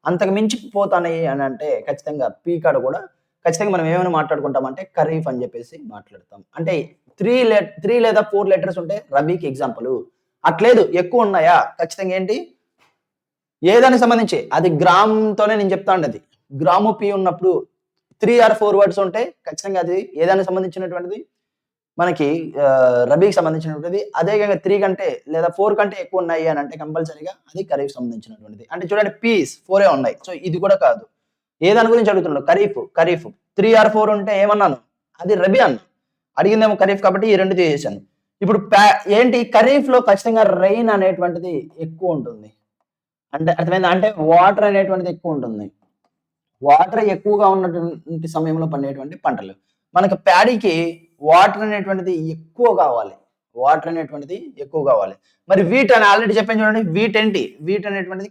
[SPEAKER 1] అంతకు మించి పోతాయి అని అంటే ఖచ్చితంగా పీ కాడ కూడా ఖచ్చితంగా మనం ఏమైనా మాట్లాడుకుంటాం అంటే ఖరీఫ్ అని చెప్పేసి మాట్లాడతాం. అంటే త్రీ లేదా 4 లెటర్స్ ఉంటే రబీకి ఎగ్జాంపుల్. అట్లేదు ఎక్కువ ఉన్నాయా ఖచ్చితంగా ఏంటి ఏదానికి సంబంధించి అది గ్రామ్తోనే నేను చెప్తా ఉండేది. గ్రాము పి ఉన్నప్పుడు 3 ఆర్ 4 వర్డ్స్ ఉంటే ఖచ్చితంగా అది ఏదానికి సంబంధించినటువంటిది మనకి రబీకి సంబంధించినటువంటిది. అదే విధంగా 3 కంటే లేదా 4 కంటే ఎక్కువ ఉన్నాయి అని అంటే కంపల్సరీగా అది ఖరీఫ్ సంబంధించినటువంటిది. అంటే చూడండి పీస్ 4 ఉన్నాయి. సో ఇది కూడా కాదు. ఏ దాని గురించి అడుగుతున్నాడు? ఖరీఫ్ 3 ఆర్ 4 ఉంటే ఏమన్నాను? అది రబీ అన్న. అడిగిందేమో ఖరీఫ్ కాబట్టి ఈ రెండు చేసేసాను. ఇప్పుడు ఏంటి ఖరీఫ్ లో ఖచ్చితంగా రెయిన్ అనేటువంటిది ఎక్కువ ఉంటుంది. అంటే అర్థమైందా? అంటే వాటర్ అనేటువంటిది ఎక్కువ ఉంటుంది. వాటర్ ఎక్కువగా ఉన్నటువంటి సమయంలో పండేటువంటి పంటలు. మనకు ప్యాడీకి వాటర్ అనేటువంటిది ఎక్కువ కావాలి. మరి వీట్ అని ఆల్రెడీ చెప్పాను చూడండి. వీట్ అనేటువంటిది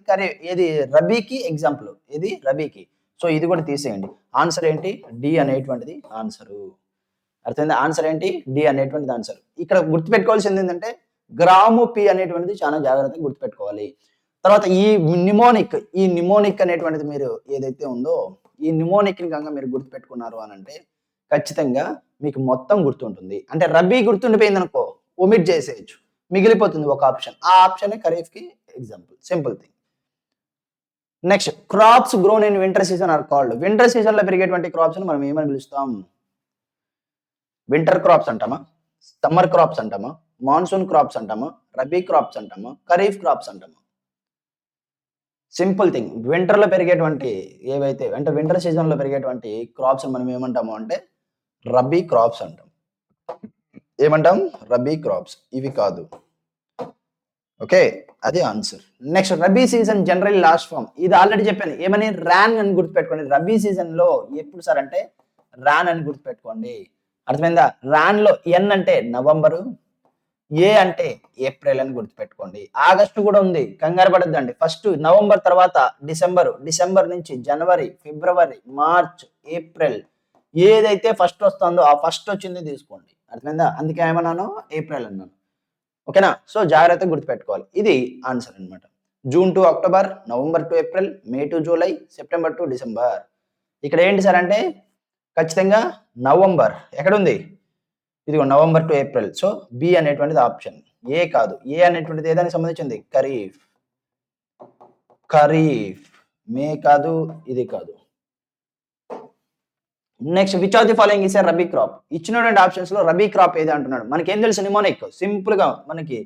[SPEAKER 1] ఏది రబీకి ఎగ్జాంపుల్. ఇది రబీకి. సో ఇది కూడా తీసేయండి. ఆన్సర్ ఏంటి? డి అనేటువంటిది ఆన్సరు. అర్థమైందా? ఆన్సర్ ఏంటి? డి అనేటువంటిది ఆన్సర్. ఇక్కడ గుర్తుపెట్టుకోవాల్సింది ఏంటంటే గ్రాము పి అనేటువంటిది చాలా జాగ్రత్తగా గుర్తుపెట్టుకోవాలి. తర్వాత ఈ నిమోనిక్ అనేటువంటిది మీరు ఏదైతే ఉందో ఈ నిమోనిక్ని కనుక మీరు గుర్తుపెట్టుకున్నారు అని అంటే ఖచ్చితంగా మీకు మొత్తం గుర్తుంటుంది. అంటే రబీ గుర్తుండిపోయింది అనుకో ఒమిట్ చేసేయచ్చు, మిగిలిపోతుంది ఒక ఆప్షన్. ఆ ఆప్షన్ ఖరీఫ్ కి example. Simple thing. Next crops grown in winter season are called. Winter season లో పెరిగేటువంటి క్రాప్స్ మనం ఏమని పిలుస్తాం? వింటర్ క్రాప్స్ అంటామా, సమ్మర్ క్రాప్స్ అంటామా, మాన్సూన్ క్రాప్స్ అంటామా, రబీ క్రాప్స్ అంటామా, ఖరీఫ్ క్రాప్స్ అంటామా? Simple thing. వింటర్ లో పెరిగేటువంటి ఏవైతే అంటే వింటర్ సీజన్ లో పెరిగేటువంటి క్రాప్స్ మనం ఏమంటాము అంటే రబీ క్రాప్స్ అంటాం. ఏమంటాం? రబీ క్రాప్స్. ఇవి కాదు. ఓకే, అది answer. Next rabi season general last from. ఇది ఆల్రెడీ చెప్పాను. ఏమని? రాన్ అని గుర్తుపెట్టుకోండి. రబీ సీజన్ లో ఎప్పుడు సార్ అంటే రాన్ అని గుర్తుపెట్టుకోండి. అర్థమైందా? రాన్ లో ఎన్ అంటే నవంబరు, ఏ అంటే ఏప్రిల్ అని గుర్తుపెట్టుకోండి. ఆగస్టు కూడా ఉంది, కంగారు పడద్దండి. ఫస్ట్ నవంబర్ తర్వాత డిసెంబర్ నుంచి జనవరి, ఫిబ్రవరి, మార్చ్, ఏప్రిల్ ఏదైతే ఫస్ట్ వస్తుందో ఆ ఫస్ట్ వచ్చింది తీసుకోండి. అర్థమైందా? అందుకే ఏమన్నాను? ఏప్రిల్ అన్నాను. ఓకేనా? సో జాగ్రత్తగా గుర్తుపెట్టుకోవాలి. ఇది ఆన్సర్ అనమాట. June to October, November to April, May to July, September to December. ఇక్కడ ఏంటి సార్ అంటే ఖచ్చితంగా నవంబర్ ఎక్కడుంది? ఇదిగో November to April. So B అనేటువంటిది ఆప్షన్. ఏ కాదు. ఏ అనేటువంటిది ఏదానికి సంబంధించింది? ఖరీఫ్. మే కాదు, ఇది కాదు. Next which of the following is a rabi crop. ఇచ్చినటువంటి ఆప్షన్స్ లో రబీ క్రాప్ ఏది అంటున్నాడు. మనకి ఏం తెలుసు? నిమోనిక్. సింపుల్ గా మనకి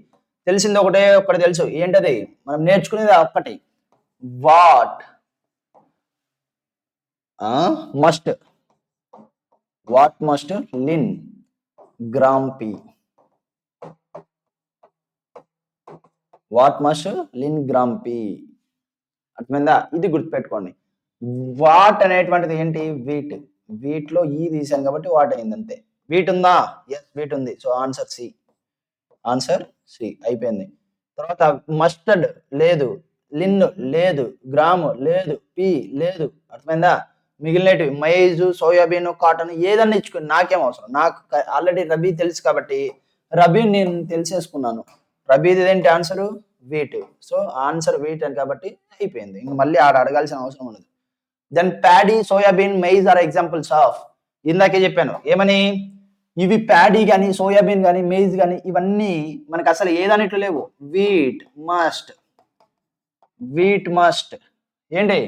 [SPEAKER 1] తెలిసింది ఒకటి తెలుసు. ఏంటది? మనం నేర్చుకునేది ఒక్కటి. Wheat must Lin gram pea. అర్థమైందా? ఇది గుర్తుపెట్టుకోండి. వాట్ అనేటువంటిది ఏంటి? వీట్ లో ఈ తీసాను కాబట్టి వాట్ అయింది అంతే. వీట్ ఉందా? ఎస్, వీట్ ఉంది. సో ఆన్సర్ సి అయిపోయింది. తర్వాత మస్టర్డ్ లేదు, లిన్ లేదు, గ్రామ్ లేదు, పి లేదు. అర్థమైందా? మిగిలినవి మైజ్, సోయాబీన్, కాటన్ ఏదన్నా ఇచ్చుకుని నాకేం అవసరం. నాకు ఆల్రెడీ రబీ తెలుసు కాబట్టి రబీ నేను తెలిసేసుకున్నాను. రబీది ఏంటి ఆన్సర్? వీట్. సో ఆన్సర్ వీట్ అని కాబట్టి అయిపోయింది. ఇంక మళ్ళీ అడగాల్సిన అవసరం ఉండదు. Then paddy, soybean, maize are examples of. ఇందాకే చెప్పాను ఏమని? ఇవి ప్యాడీ కానీ, సోయాబీన్ కానీ, మైజ్ కానీ ఇవన్నీ మనకు అసలు ఏదన్నట్లు లేవు. వీట్ మస్ట్ ఏంటి?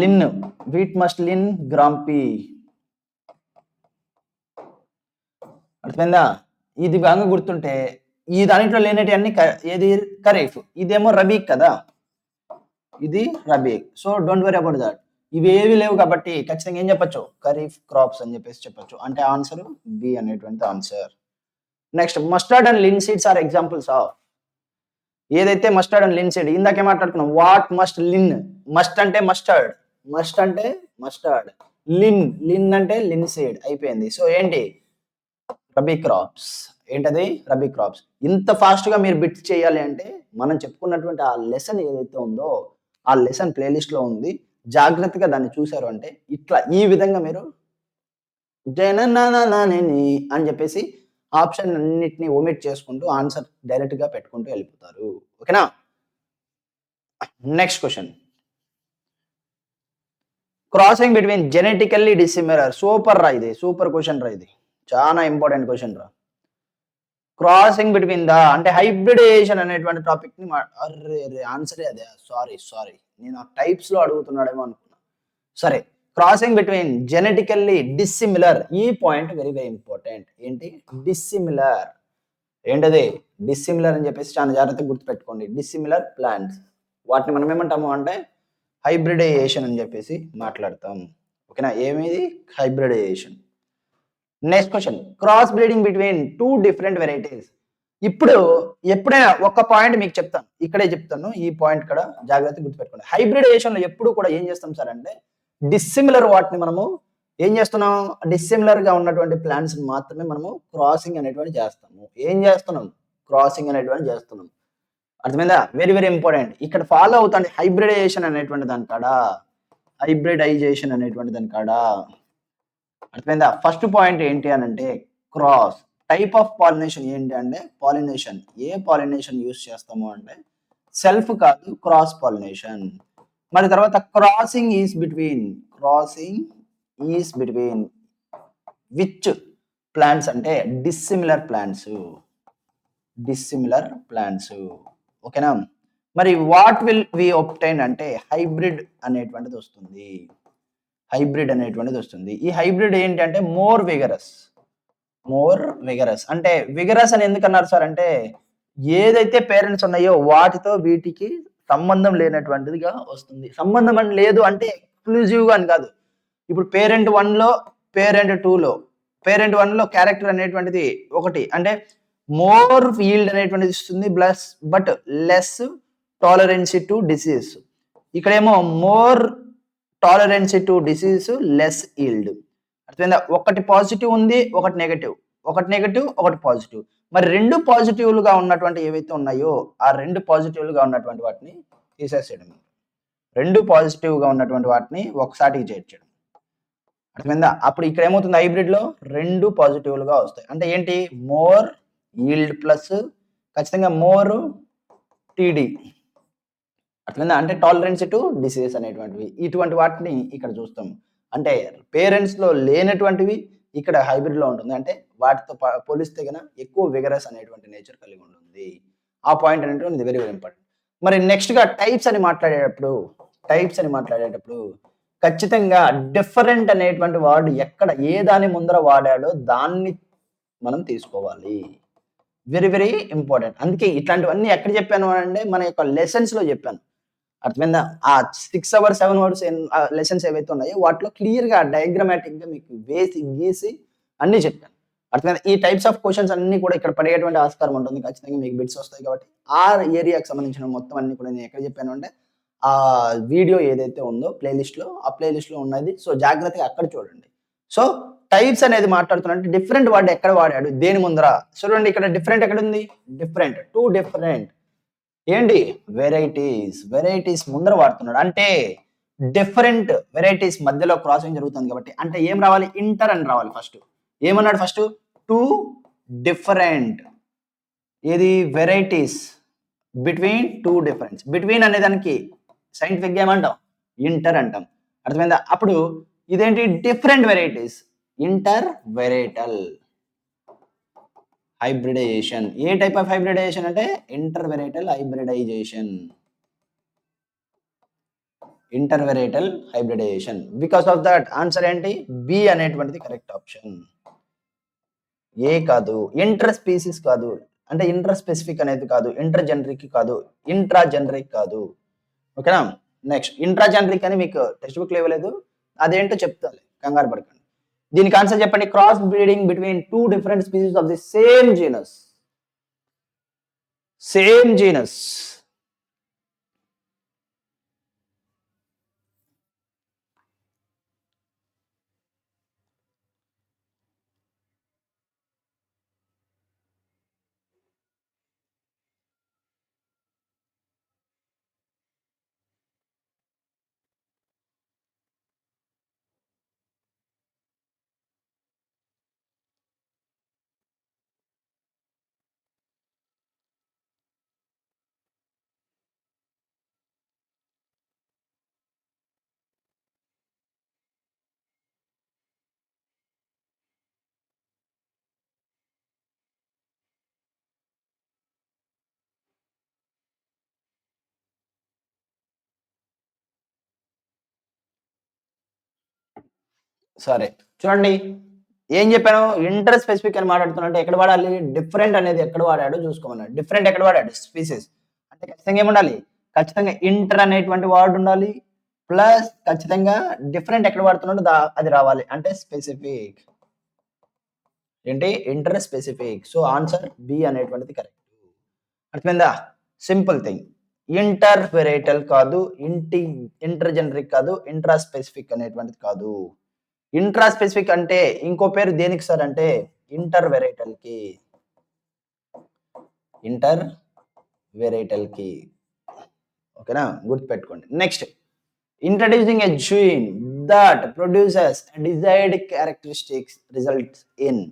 [SPEAKER 1] Lin. Wheat must Lin gram pea. అర్థమైందా? ఇది బాగా గుర్తుంటే ఈ దానిట్లో లేనటి అన్ని ఏది? ఖరీఫ్. ఇదేమో రబీ కదా, ఇది rabi. So don't worry about that. ఇవి ఏవి లేవు కాబట్టి ఖచ్చితంగా ఏం చెప్పొచ్చు? ఖరీఫ్ క్రాప్స్ అని చెప్పేసి చెప్పొచ్చు. అంటే ఆన్సర్ బి అనేటువంటి answer. Next mustard and linseeds are examples of. ఏదైతే మస్టర్డ్ అండ్ లిన్ సీడ్ ఇందాకే మాట్లాడుకున్నాం. What must lin. మస్ట్ అంటే మస్టర్డ్, లిన్ అంటే లిన్ సీడ్. అయిపోయింది. సో ఏంటి? రబీ క్రాప్స్. ఏంటది? రబీ క్రాప్స్. ఇంత ఫాస్ట్ గా మీరు బిట్ చేయాలి అంటే మనం చెప్పుకున్నటువంటి ఆ లెసన్ ఏదైతే ఉందో ఆ లెసన్ ప్లేలిస్ట్ లో ఉంది. జాగ్రత్తగా దాన్ని చూశారు అంటే ఇట్లా ఈ విధంగా మీరు అని చెప్పేసి ఆప్షన్ అన్నిటిని ఓమిట్ చేసుకుంటూ ఆన్సర్ డైరెక్ట్ గా పెట్టుకుంటూ వెళ్ళిపోతారు. ఓకేనా? Next question. Crossing between genetically dissimilar. Super question రా ఇది. చాలా ఇంపార్టెంట్ క్వశ్చన్ రా. క్రాసింగ్ బిట్వీన్ ద అంటే హైబ్రిడైజేషన్ అనేటువంటి టాపిక్ ని అర్రే ఆన్సరే అదే. సారీ నేను ఆ టైప్స్ లో అడుగుతున్నాడేమో అనుకున్నా. సరే, క్రాసింగ్ బిట్వీన్ జెనెటికల్లీ డిస్సిమిలర్, ఈ పాయింట్ వెరీ వెరీ ఇంపార్టెంట్. ఏంటి డిస్సిమిలర్? ఏంటది డిస్సిమిలర్ అని చెప్పేసి చాలా జాగ్రత్తగా గుర్తుపెట్టుకోండి. డిస్సిమిలర్ ప్లాంట్స్, వాటిని మనం ఏమంటాము అంటే హైబ్రిడైజేషన్ అని చెప్పేసి మాట్లాడతాం. ఓకేనా, ఏమిది hybridization. Next question, cross breeding between two different varieties. ఇప్పుడు ఎప్పుడైనా ఒక పాయింట్ మీకు చెప్తాను, ఇక్కడే చెప్తాను, ఈ పాయింట్ కూడా జాగ్రత్తగా గుర్తుపెట్టుకోండి. హైబ్రిడైజేషన్ లో ఎప్పుడు కూడా ఏం చేస్తాం సార్ అంటే డిస్సిమిలర్ వాటిని మనము ఏం చేస్తున్నాం, డిస్సిమిలర్ గా ఉన్నటువంటి ప్లాంట్స్ మాత్రమే మనము క్రాసింగ్ అనేటువంటి చేస్తాము. ఏం చేస్తున్నాం, క్రాసింగ్ అనేటువంటి చేస్తున్నాం. అర్థమైందా? Very very important. ఇక్కడ ఫాలో అవుతుంది హైబ్రిడైజేషన్ అనేటువంటి దాని కాడ, హైబ్రిడైజేషన్ అనేటువంటి దాని కాడ. అర్థమైందా? ఫస్ట్ పాయింట్ ఏంటి అని అంటే క్రాస్. టైప్ ఆఫ్ పాలినేషన్ ఏంటి అంటే పాలినేషన్. ఏ పాలినేషన్ యూస్ చేస్తాము అంటే సెల్ఫ్ కాదు, క్రాస్ పాలినేషన్. మరి తర్వాత crossing is between which plants అంటే డిస్సిమిలర్ ప్లాంట్స్. ఓకేనా? మరి వాట్ విల్ వి ఒబ్టైన్ అంటే హైబ్రిడ్ అనేటువంటిది వస్తుంది. ఈ హైబ్రిడ్ ఏంటి అంటే మోర్ విగరస్ అంటే విగరస్ అని ఎందుకన్నారు సార్ అంటే ఏదైతే పేరెంట్స్ ఉన్నాయో వాటితో వీటికి సంబంధం లేనటువంటిదిగా వస్తుంది. సంబంధం అని లేదు అంటే ఎక్స్క్లూజివ్ గా అని కాదు. ఇప్పుడు పేరెంట్ 1లో పేరెంట్ 2లో పేరెంట్ 1లో క్యారెక్టర్ అనేటువంటిది ఒకటి అంటే మోర్ ఈల్డ్ అనేటువంటిది ఇస్తుంది, plus but less tolerancy to disease. ఇక్కడేమో more tolerancy to disease, less yield. అర్థమైందా? ఒకటి పాజిటివ్ ఉంది, ఒకటి నెగటివ్, ఒకటి పాజిటివ్. మరి రెండు పాజిటివ్లుగా ఉన్నటువంటి ఏవైతే ఉన్నాయో ఆ రెండు పాజిటివ్లుగా ఉన్నటువంటి వాటిని తీసేసేయడం, రెండు పాజిటివ్గా ఉన్నటువంటి వాటిని ఒకసాటికి చేర్చడం. అర్థమైందా? అప్పుడు ఇక్కడ ఏమవుతుంది, హైబ్రిడ్ లో రెండు పాజిటివ్లుగా వస్తాయి. అంటే ఏంటి, మోర్ ఈల్డ్ ప్లస్ ఖచ్చితంగా మోర్ టీడీ. అట్లనే అంటే టాలరెన్స్ టు డిసీజ్ అనేటువంటివి, ఇటువంటి వాటిని ఇక్కడ చూస్తాం. అంటే పేరెంట్స్ లో లేనటువంటివి ఇక్కడ హైబ్రిడ్ లో ఉంటుంది. అంటే వాటితో పోలిస్తే కనుక ఎక్కువ విగరస్ అనేటువంటి నేచర్ కలిగి ఉంటుంది. ఆ పాయింట్ అనేటువంటిది వెరీ వెరీ ఇంపార్టెంట్. మరి నెక్స్ట్ గా టైప్స్ అని మాట్లాడేటప్పుడు ఖచ్చితంగా డిఫరెంట్ అనేటువంటి వర్డ్ ఎక్కడ ఏ దాని ముందర వాడాడో దాన్ని మనం తీసుకోవాలి. Very very important. అందుకే ఇట్లాంటివన్నీ ఎక్కడ చెప్పాను అంటే మన యొక్క లెసన్స్ లో చెప్పాను. అర్థమైందా? ఆ 6 అవర్స్ 7 అవర్స్ లెసన్స్ ఏవైతే ఉన్నాయో వాటిలో క్లియర్ గా డయాగ్రమాటిక్ గా మీకు వేసి గీసి అన్ని చెప్పాను. అర్థమైందా? ఈ టైప్స్ ఆఫ్ క్వశ్చన్స్ అన్ని కూడా ఇక్కడ పడేటువంటి ఆస్కారం ఉంటుంది. ఖచ్చితంగా మీకు బిట్స్ వస్తాయి కాబట్టి ఆ ఏరియాకి సంబంధించిన మొత్తం అన్ని కూడా నేను ఎక్కడ చెప్పాను అంటే ఆ వీడియో ఏదైతే ఉందో ప్లేలిస్ట్ లో, ఆ ప్లేలిస్ట్ లో ఉన్నది. సో జాగ్రత్తగా అక్కడ చూడండి. సో టైప్స్ అనేది మాట్లాడుతున్నట్టు డిఫరెంట్ వర్డ్ ఎక్కడ వాడాడు, దేని ముందర. చూడండి ఇక్కడ డిఫరెంట్ ఎక్కడ ఉంది, టూ డిఫరెంట్ ఏంటి వెరైటీస్ ముందర వాడుతున్నాడు. అంటే డిఫరెంట్ వెరైటీస్ మధ్యలో క్రాసింగ్ జరుగుతుంది కాబట్టి అంటే ఏం రావాలి, ఇంటర్ అని రావాలి. ఫస్ట్ ఏమన్నాడు, ఫస్ట్ టూ డిఫరెంట్ ఏది varieties between two difference. Between అనే దానికి సైంటిఫిక్ గా ఏమంటాం, ఇంటర్ అంటాం. అర్థమైందా? అప్పుడు ఇదేంటి, different varieties, intervarietal hybridization. ఏ టైప్ ఆఫ్ హైబ్రిడైజేషన్ అంటే intervarietal hybridization. Because of that answer ఏంటి, బి అనేటువంటిది కరెక్ట్ ఆప్షన్. ఏ కాదు, ఇంటర్ స్పీసీస్ కాదు, అంటే ఇంటర్ స్పెసిఫిక్ అనేది కాదు, ఇంటర్ జనరిక్ కాదు, ఇంట్రా జనరిక్ కాదు. ఓకేనా? నెక్స్ట్ ఇంట్రా జనరిక్ అని మీకు టెక్స్ట్ బుక్ లో ఇవ్వలేదు, అదేంటో చెప్తాను, కంగారు పడకండి. దీనికి ఆన్సర్ చెప్పండి, cross breeding between two different species of the same genus. సరే చూడండి, ఏం చెప్పాను, ఇంటర్ స్పెసిఫిక్ అని మాట్లాడుతున్నా ఎక్కడ వాడాలి, డిఫరెంట్ అనేది ఎక్కడ వాడాడో చూసుకోమన్నాడు. డిఫరెంట్ ఎక్కడ వాడాడు, స్పీసీస్ అంటే ఖచ్చితంగా ఏముండాలి, ఖచ్చితంగా ఇంటర్ అనేటువంటి వర్డ్ ఉండాలి, ప్లస్ ఖచ్చితంగా డిఫరెంట్ ఎక్కడ వాడుతున్నాడో అది రావాలి, అంటే స్పెసిఫిక్. ఏంటి, interspecific. So answer B అనేటువంటిది కరెక్ట్. అర్థమైందా, సింపుల్ థింగ్. ఇంటర్ వెరైటల్ కాదు, ఇంటర్ జనరిక్ కాదు, ఇంట్రా స్పెసిఫిక్ అనేటువంటిది కాదు. ఇంట్రా స్పెసిఫిక్ అంటే ఇంకో పేరు దేనికి సార్ అంటే ఇంటర్ వెరైటల్ కి, ఇంటర్ వెరైటల్ కి. ఓకేనా, గుర్తుపెట్టుకోండి. Next, introducing a gene that produces desired characteristics results in.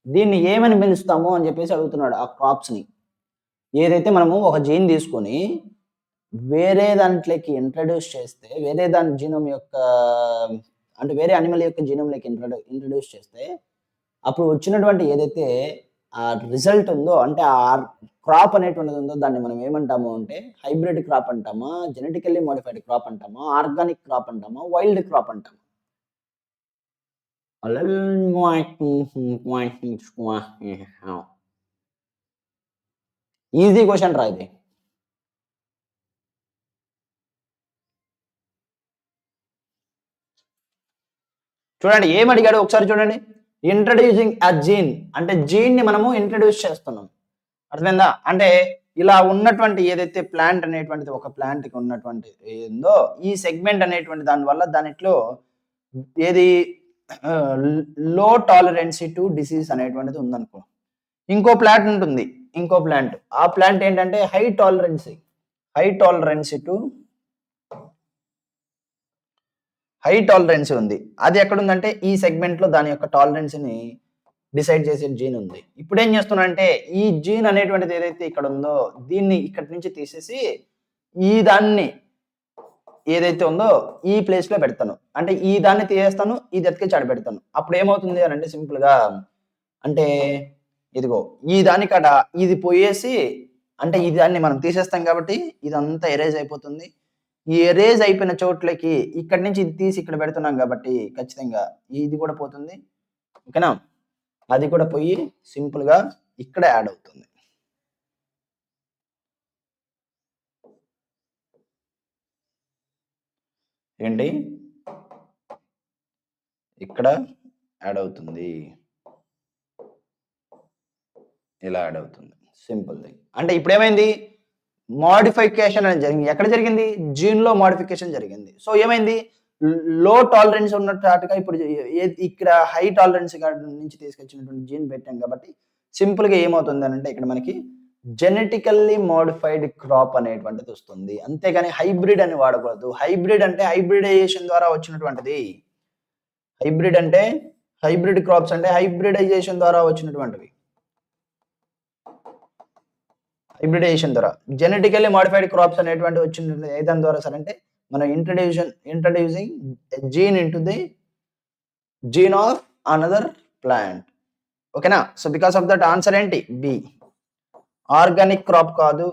[SPEAKER 1] దీన్ని ఏమని పిలుస్తాము అని చెప్పేసి అడుగుతున్నాడు ఆ క్రాప్స్ ని. ఏదైతే మనము ఒక జీన్ తీసుకొని వేరే దాంట్లోకి ఇంట్రడ్యూస్ చేస్తే, వేరే దాని జీనోమ్ యొక్క, అంటే వేరే అనిమల్ యొక్క జీనోమ్లోకి ఇంట్రడ్యూస్ చేస్తే అప్పుడు వచ్చినటువంటి ఏదైతే ఆ రిజల్ట్ ఉందో, అంటే ఆ క్రాప్ అనేటువంటిది ఉందో, దాన్ని మనం ఏమంటాము అంటే హైబ్రిడ్ క్రాప్ అంటామా, జెనెటికల్లీ మోడిఫైడ్ క్రాప్ అంటామా, ఆర్గానిక్ క్రాప్ అంటామా, వైల్డ్ క్రాప్ అంటామా. ఈజీ క్వశ్చన్ రా ఇది. చూడండి ఏం అడిగాడు ఒకసారి చూడండి. ఇంట్రడ్యూసింగ్ అ జీన్ అంటే జీన్ ని మనము ఇంట్రడ్యూస్ చేస్తున్నాం. అర్థమైందా, అంటే ఇలా ఉన్నటువంటి ఏదైతే ప్లాంట్ అనేటువంటిది ఒక ప్లాంట్ కి ఉన్నటువంటి ఏందో ఈ సెగ్మెంట్ అనేటువంటి దాని వల్ల దానిట్లో ఏది లో టాలరెన్సీ టు డిసీజ్ అనేటువంటిది ఉందనుకో. ఇంకో ప్లాంట్ ఉంటుంది, ఇంకో ప్లాంట్, ఆ ప్లాంట్ ఏంటంటే హై టాలరెన్సీ టు హై టాలరెన్సీ ఉంది. అది ఎక్కడ ఉందంటే ఈ సెగ్మెంట్ లో దాని యొక్క టాలరెన్సీని డిసైడ్ చేసే జీన్ ఉంది. ఇప్పుడు ఏం చేస్తున్నా అంటే ఈ జీన్ అనేటువంటిది ఏదైతే ఇక్కడ ఉందో దీన్ని ఇక్కడి నుంచి తీసేసి ఈ దాన్ని ఏదైతే ఉందో ఈ ప్లేస్ లో పెడతాను, అంటే ఈ దాన్ని తీసేస్తాను, ఇది ఎత్తుకెళ్ళి ఆడ పెడతాను. అప్పుడు ఏమవుతుంది అని అంటే సింపుల్ గా, అంటే ఇదిగో ఈ దానికట ఇది పోయేసి, అంటే ఈ దాన్ని మనం తీసేస్తాం కాబట్టి ఇదంతా ఎరేజ్ అయిపోతుంది. ఈ ఎరేజ్ అయిపోయిన చోట్లకి ఇక్కడి నుంచి ఇది తీసి ఇక్కడ పెడుతున్నాం కాబట్టి ఖచ్చితంగా ఇది కూడా పోతుంది. ఓకేనా, అది కూడా పోయి సింపుల్ గా ఇక్కడ యాడ్ అవుతుంది. ఏంటి, ఇక్కడ యాడ్ అవుతుంది, ఇలా యాడ్ అవుతుంది. Simple thing. అంటే ఇప్పుడు ఏమైంది, మోడిఫికేషన్ అనేది జరిగింది. ఎక్కడ జరిగింది, జీన్ లో మోడిఫికేషన్ జరిగింది. సో ఏమైంది, లో టాలరెన్స్ ఉన్నట్టుగా ఇప్పుడు ఇక్కడ హై టాలరెన్స్ నుంచి తీసుకొచ్చినటువంటి జీన్ పెట్టాం కాబట్టి సింపుల్ గా ఏమవుతుంది అని అంటే ఇక్కడ మనకి జెనెటికల్లీ మోడిఫైడ్ క్రాప్ అనేటువంటిది వస్తుంది. అంతేగాని హైబ్రిడ్ అని వాడకూడదు. హైబ్రిడ్ అంటే హైబ్రిడైజేషన్ ద్వారా వచ్చినటువంటిది. హైబ్రిడ్ అంటే హైబ్రిడ్ క్రాప్స్ అంటే హైబ్రిడైజేషన్ ద్వారా వచ్చినటువంటివి. హైబ్రిడైజేషన్ ద్వారా, జెనెటికల్లీ మోడిఫైడ్ క్రాప్స్ అనేటువంటి వచ్చిన ఏదాని ద్వారా సార్ అంటే మనం introducing gene into the gene of another plant. ఓకేనా, so because of that answer ఏంటి బి. ఆర్గానిక్ క్రాప్ కాదు,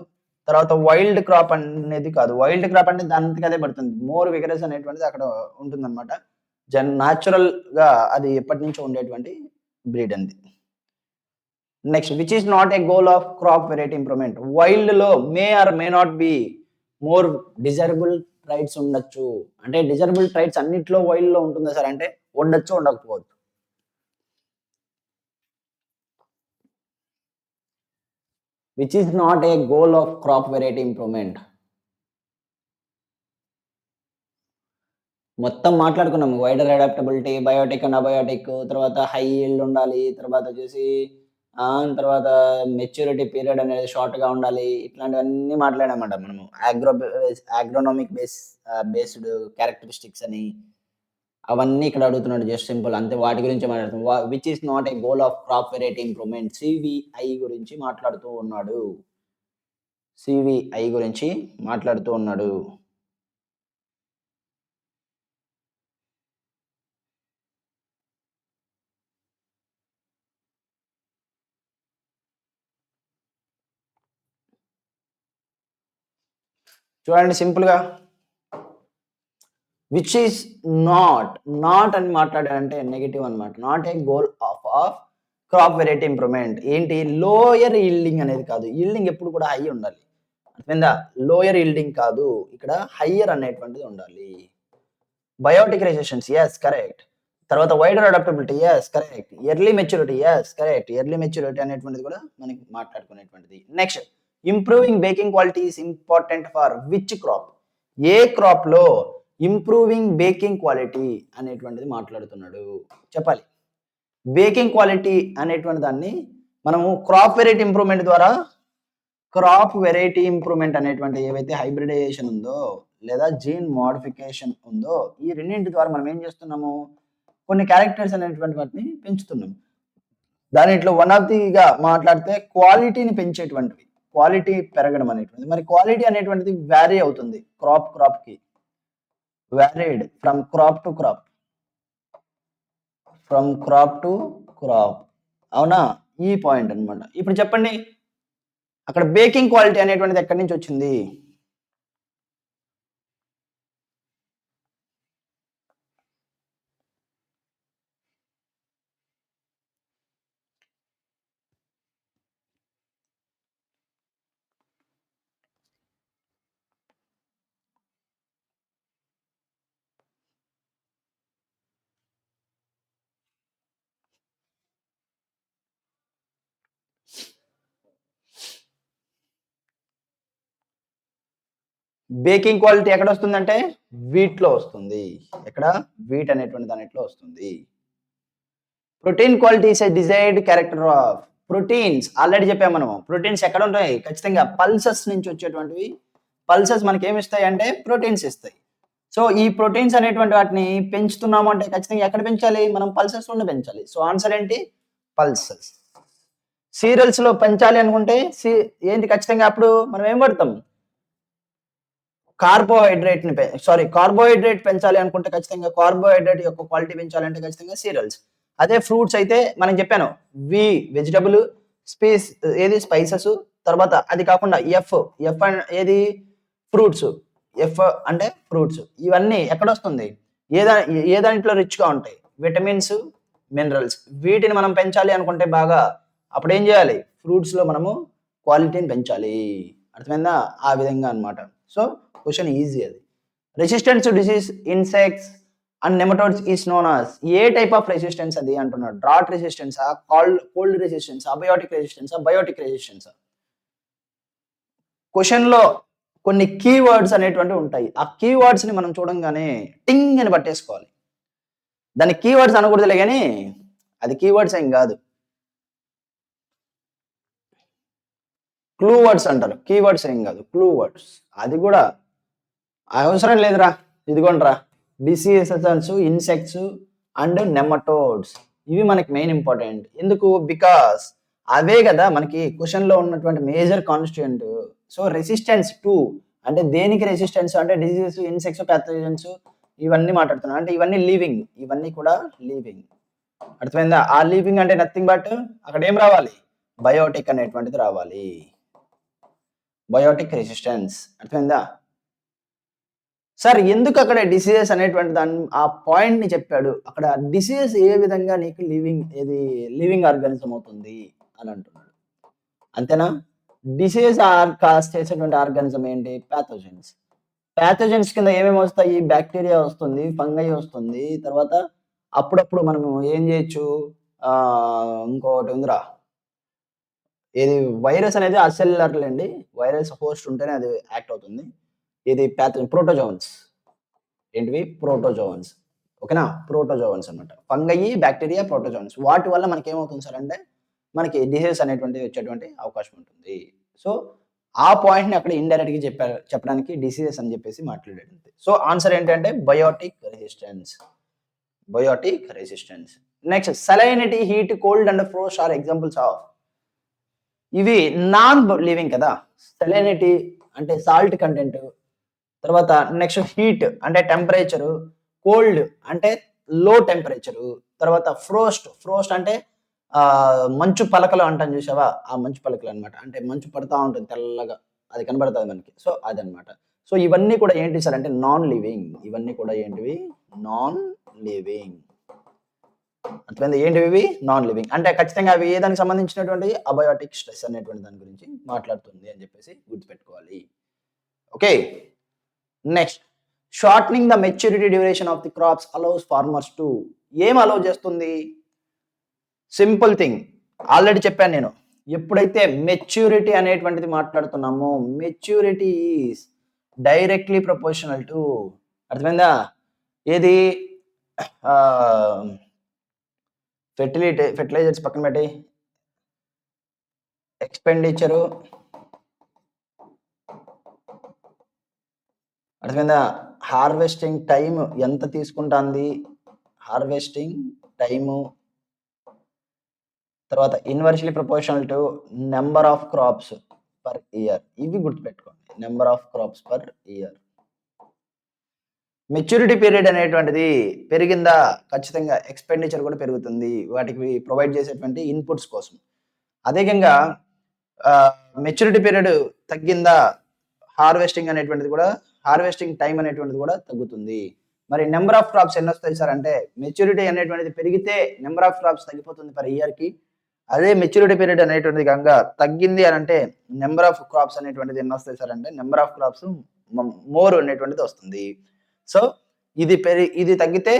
[SPEAKER 1] తర్వాత వైల్డ్ క్రాప్ అనేది కాదు. వైల్డ్ క్రాప్ అంటే దానికి అదే పడుతుంది, మోర్ విగరస్ అనేటువంటిది అక్కడ ఉంటుంది అనమాట. న్యాచురల్ గా అది ఎప్పటి నుంచో ఉండేటువంటి బ్రీడ్ అంది. Next, which is not a goal of crop variety improvement. Wild లో may or may not be more desirable traits ఉండొచ్చు. అంటే డిజైరబుల్ ట్రైట్స్ అన్నిట్లో వైల్డ్ లో ఉంటుందా సార్ అంటే ఉండొచ్చు, ఉండకపోవచ్చు. Which is not a goal of crop variety improvement. మొత్తం మాట్లాడుకున్నాం, wider adaptability, biotic and abiotic, తర్వాత హై ఈల్డ్ ఉండాలి, తర్వాత వచ్చేసి తర్వాత మెచ్యూరిటీ పీరియడ్ అనేది షార్ట్గా ఉండాలి, ఇట్లాంటివన్నీ మాట్లాడామన్నమాట మనము. ఆగ్రోనామిక్ బేస్డ్ క్యారెక్టరిస్టిక్స్ అని అవన్నీ ఇక్కడ అడుగుతున్నాడు. జస్ట్ సింపుల్ అంతే, వాటి గురించి మాట్లాడుతున్నాం. Which is not a goal of crop variety improvement, CVI గురించి మాట్లాడుతూ ఉన్నాడు. సివిఐ గురించి మాట్లాడుతూ ఉన్నాడు. చూడండి సింపుల్ గా, విచ్ ఈస్ నాట్ అని మాట్లాడారంటే నెగిటివ్ అనమాట. Not a goal of crop variety improvement. ఏంటి లోయర్ ఈల్డింగ్ అనేది కాదు. ఈల్డింగ్ ఎప్పుడు కూడా హై ఉండాలి. అర్థమైందా? లోయర్ ఈల్డింగ్ కాదు, ఇక్కడ హయ్యర్ అనేటువంటిది ఉండాలి. Biotic resistance, yes correct. తర్వాత wider adaptability, yes correct. Early maturity, yes correct. Early maturity అనేటువంటిది కూడా మనకి మాట్లాడుకునేటువంటిది. Next, improving baking quality is important for which crop? ఏ క్రాప్ లో ఇంప్రూవింగ్ బేకింగ్ క్వాలిటీ అనేటువంటిది మాట్లాడుతున్నాడు చెప్పాలి. బేకింగ్ క్వాలిటీ అనేటువంటి దాన్ని మనము క్రాప్ వెరైటీ ఇంప్రూవ్మెంట్ ద్వారా, క్రాప్ వెరైటీ ఇంప్రూవ్మెంట్ అనేటువంటి ఏవైతే హైబ్రిడైజేషన్ ఉందో లేదా జీన్ మోడిఫికేషన్ ఉందో ఈ రెండింటి ద్వారా మనం ఏం చేస్తున్నాము, కొన్ని క్యారెక్టర్స్ అనేటువంటి వాటిని పెంచుతున్నాం. దానిట్లో వన్ ఆఫ్ దిగా మాట్లాడితే క్వాలిటీని పెంచేటువంటివి, క్వాలిటీ పెరగడం అనేటువంటిది. మరి క్వాలిటీ అనేటువంటిది వ్యారీ అవుతుంది క్రాప్ కి, varied from crop to crop, అవునా? ఈ పాయింట్ అన్నమాట. ఇప్పుడు చెప్పండి, అక్కడ బేకింగ్ క్వాలిటీ అనేటువంటిది ఎక్కడి నుంచి వచ్చింది? బేకింగ్ క్వాలిటీ ఎక్కడ వస్తుందంటే వీట్ లో వస్తుంది. ఎక్కడ? వీట్ అనేటువంటి దానిట్లో వస్తుంది. Protein quality is a desired character of proteins. Already చెప్పాము మనం, ప్రోటీన్స్ ఎక్కడ ఉంటాయి? ఖచ్చితంగా పల్సెస్ నుంచి వచ్చేటువంటివి. పల్సెస్ మనకి ఏమి ఇస్తాయి అంటే ప్రోటీన్స్ ఇస్తాయి. సో ఈ ప్రోటీన్స్ అనేటువంటి వాటిని పెంచుతున్నాము అంటే ఖచ్చితంగా ఎక్కడ పెంచాలి? మనం పల్సెస్ లోనే పెంచాలి. సో ఆన్సర్ ఏంటి? పల్సెస్. సీరియల్స్ లో పెంచాలి అనుకుంటే ఏంటి ఖచ్చితంగా అప్పుడు మనం ఏం పడతాం? కార్బోహైడ్రేట్ పెంచాలి అనుకుంటే ఖచ్చితంగా కార్బోహైడ్రేట్ యొక్క క్వాలిటీ పెంచాలంటే ఖచ్చితంగా సీరియల్స్. అదే ఫ్రూట్స్ అయితే మనం చెప్పాను వెజిటబుల్, ఏది స్పైసెస్, తర్వాత అది కాకుండా ఎఫ్ ఏది ఫ్రూట్స్, ఎఫ్ అంటే ఫ్రూట్స్. ఇవన్నీ ఎక్కడ వస్తుంది? ఏ దాంట్లో రిచ్ గా ఉంటాయి? Vitamins, minerals. వీటిని మనం పెంచాలి అనుకుంటే బాగా అప్పుడు ఏం చేయాలి? ఫ్రూట్స్ లో మనము క్వాలిటీని పెంచాలి. అర్థమైందా? ఆ విధంగా అన్నమాట. సో క్వశ్చన్ ఈజీ అది. Resistance to disease insects and nematodes is known as. ఏ టైప్ ఆఫ్ రెసిస్టెన్స్ అది అంటున్నాడు? Drought resistance, cold resistance, abiotic resistance, biotic resistance. Question లో కొన్ని కీవర్డ్స్ అనేటువంటివి ఉంటాయి. ఆ కీవర్డ్స్ ని మనం చూడంగానే టింగ్ అని పట్టేసుకోవాలి. దాని కీవర్డ్స్ అనకూడదులే కానీ అది కీవర్డ్స్ ఏం కాదు, క్లూ వర్డ్స్ అంటారు. కీవర్డ్స్ ఏం కాదు, క్లూ వర్డ్స్. అది కూడా అవసరం లేదురా, ఇదిగోండిరా. డిసీజెస్, ఇన్సెక్ట్స్ అండ్ నెమటోడ్స్, ఇవి మనకి మెయిన్ ఇంపార్టెంట్. ఎందుకు? బికాస్ అవే కదా మనకి క్వశ్చన్ లో ఉన్నటువంటి major constituent. So resistance to అంటే దేనికి రెసిస్టెన్స్ అంటే డిసీజెస్, ఇన్సెక్ట్స్, ప్యాథోజన్స్ ఇవన్నీ మాట్లాడుతున్నాం. అంటే ఇవన్నీ లీవింగ్, ఇవన్నీ కూడా లీవింగ్. అర్థమైందా? ఆ లీవింగ్ అంటే నథింగ్ బట్ అక్కడ ఏం రావాలి? బయోటిక్ అనేటువంటిది రావాలి. Biotique resistance. అర్థమైందా? సార్ ఎందుకు అక్కడ డిసీజెస్ అనేటువంటి దాన్ని ఆ పాయింట్ ని చెప్పాడు? అక్కడ డిసీజెస్ ఏ విధంగా నీకు లివింగ్ ఆర్గానిజం అవుతుంది అని అంటున్నాడు. అంతేనా? డిసీజెస్ కాజ్ చేసేటువంటి ఆర్గానిజం ఏంటి? ప్యాథోజన్స్. ప్యాథోజన్స్ కింద ఏమేమి వస్తాయి? బ్యాక్టీరియా వస్తుంది, ఫంగై వస్తుంది. తర్వాత అప్పుడప్పుడు మనము ఏం చేయొచ్చు, ఇంకోటి ఉందిరా, ఏది వైరస్ అనేది అసెల్యులర్ లేండి, వైరస్ హోస్ట్ ఉంటేనే అది యాక్ట్ అవుతుంది. ఇది ప్రోటోజోన్స్. ఏంటివి? ప్రోటోజోన్స్. ఓకేనా? ప్రోటోజోన్స్ అనమాట. Fungi, bacteria, protozoans. వాటి వల్ల మనకి ఏమవుతుంది సార్ అంటే మనకి డిసీజెస్ అనేటువంటివి వచ్చేటువంటి అవకాశం ఉంటుంది. సో ఆ పాయింట్ ని అక్కడ ఇండైరెక్ట్ గా చెప్పడానికి డిసీజెస్ అని చెప్పేసి మాట్లాడాడు. సో ఆన్సర్ ఏంటంటే biotic resistance. Next, salinity, heat, cold and frost are examples of. ఇవి నాన్ లివింగ్ కదా. సలైనిటీ అంటే సాల్ట్ కంటెంట్, తర్వాత నెక్స్ట్ హీట్ అంటే టెంపరేచరు, కోల్డ్ అంటే లో టెంపరేచరు, తర్వాత ఫ్రోస్ట్ అంటే మంచు పలకలు అంటాం చూసావా, ఆ మంచు పలకలు అనమాట. అంటే మంచు పడతా ఉంటుంది తెల్లగా, అది కనబడుతుంది మనకి. సో అదనమాట. సో ఇవన్నీ కూడా ఏంటి సార్ అంటే నాన్ లివింగ్. ఇవన్నీ కూడా ఏంటివి? Non living. అర్థమైంది? ఏంటివి ఇవి? Non living. అంటే ఖచ్చితంగా అవి ఏ దానికి సంబంధించినటువంటి అబయోటిక్ స్ట్రెస్ అనేటువంటి దాని గురించి మాట్లాడుతుంది అని చెప్పేసి గుర్తుపెట్టుకోవాలి. Okay. Next, shortening the maturity duration of the crops allows farmers to. ఏం అలౌ చేస్తుంది? సింపుల్ థింగ్, ఆల్రెడీ చెప్పాను నేను. ఎప్పుడైతే మెచ్యూరిటీ అనేటువంటిది మాట్లాడుతున్నామో, maturity is directly proportional to, అర్థమైందా? ఏది? ఫెర్టిలైజర్స్ పక్కన పెట్టి, ఎక్స్పెండిచరు, అర్థమైందా? హార్వెస్టింగ్ టైం ఎంత తీసుకుంటుంది, హార్వెస్టింగ్ టైము, తర్వాత inversely proportional to number of crops per year. ఇవి గుర్తుపెట్టుకోండి, number of crops per year. Maturity period అనేటువంటిది పెరిగిందా, ఖచ్చితంగా ఎక్స్పెండిచర్ కూడా పెరుగుతుంది వాటికి ప్రొవైడ్ చేసేటువంటి ఇన్పుట్స్ కోసం. అదేవిధంగా మెచ్యూరిటీ పీరియడ్ తగ్గిందా, హార్వెస్టింగ్ అనేటువంటిది కూడా, హార్వెస్టింగ్ టైం అనేటువంటిది కూడా తగ్గుతుంది. మరి నెంబర్ ఆఫ్ క్రాప్స్ ఎన్ని వస్తాయి సార్ అంటే, మెచ్యూరిటీ అనేటువంటిది పెరిగితే నెంబర్ ఆఫ్ క్రాప్స్ తగ్గిపోతుంది పర్ ఇయర్కి. అదే మెచ్యూరిటీ పీరియడ్ అనేటువంటిది కనుక తగ్గింది అని అంటే నెంబర్ ఆఫ్ క్రాప్స్ అనేటువంటిది ఎన్ని వస్తాయి సార్ అంటే, నెంబర్ ఆఫ్ క్రాప్స్ మోర్ అనేటువంటిది వస్తుంది. సో ఇది తగ్గితే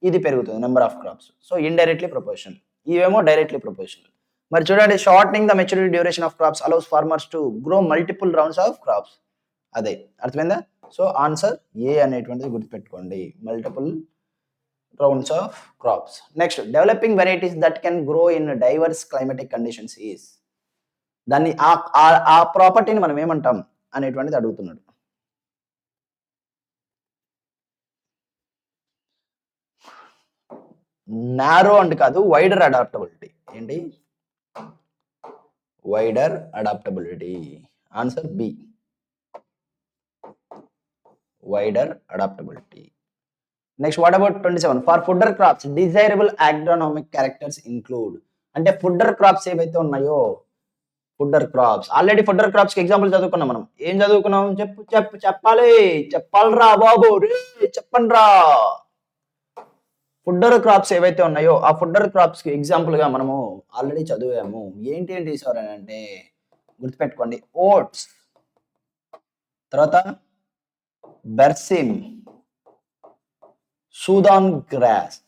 [SPEAKER 1] ఇది పెరుగుతుంది, number of crops. So indirectly proportional, ఇవేమో డైరెక్ట్లీ ప్రపోర్షనల్. మరి చూడండి, shortening the maturity duration of crops allows farmers to grow multiple rounds of crops. అదే అర్థమైందా? సో ఆన్సర్ ఏ అనేటువంటిది గుర్తుపెట్టుకోండి, multiple rounds of crops. Next, developing varieties that can grow in diverse climatic conditions is. దాన్ని ఆ ప్రాపర్టీని మనం ఏమంటాం అనేటువంటిది అడుగుతున్నాడు. నారో అండ్ కాదు, వైడర్ అడాప్టబిలిటీ. ఏంటి? Wider adaptability. Answer B, wider adaptability. Next, what about 27? For fodder crops desirable agronomic characters include. అంటే ఫుడర్ క్రాప్స్ ఏవైతే ఉన్నాయో, fodder crops, already fodder crops కి ఎగ్జాంపుల్ చదువుకున్నాం మనం. ఏం చదువుకున్నాం? చెప్పాలిరా బాబు, చెప్పండి రా. ఫుడర్ క్రాప్స్ ఏవైతే ఉన్నాయో ఆ ఫుడర్ క్రాప్స్ కి ఎగ్జాంపుల్ గా మనము ఆల్రెడీ చదివాము. ఏంటి సార్ అని అంటే గుర్తుపెట్టుకోండి, ఓట్స్, తర్వాత బెర్సిమ్, సూదాన్ గ్రాస్.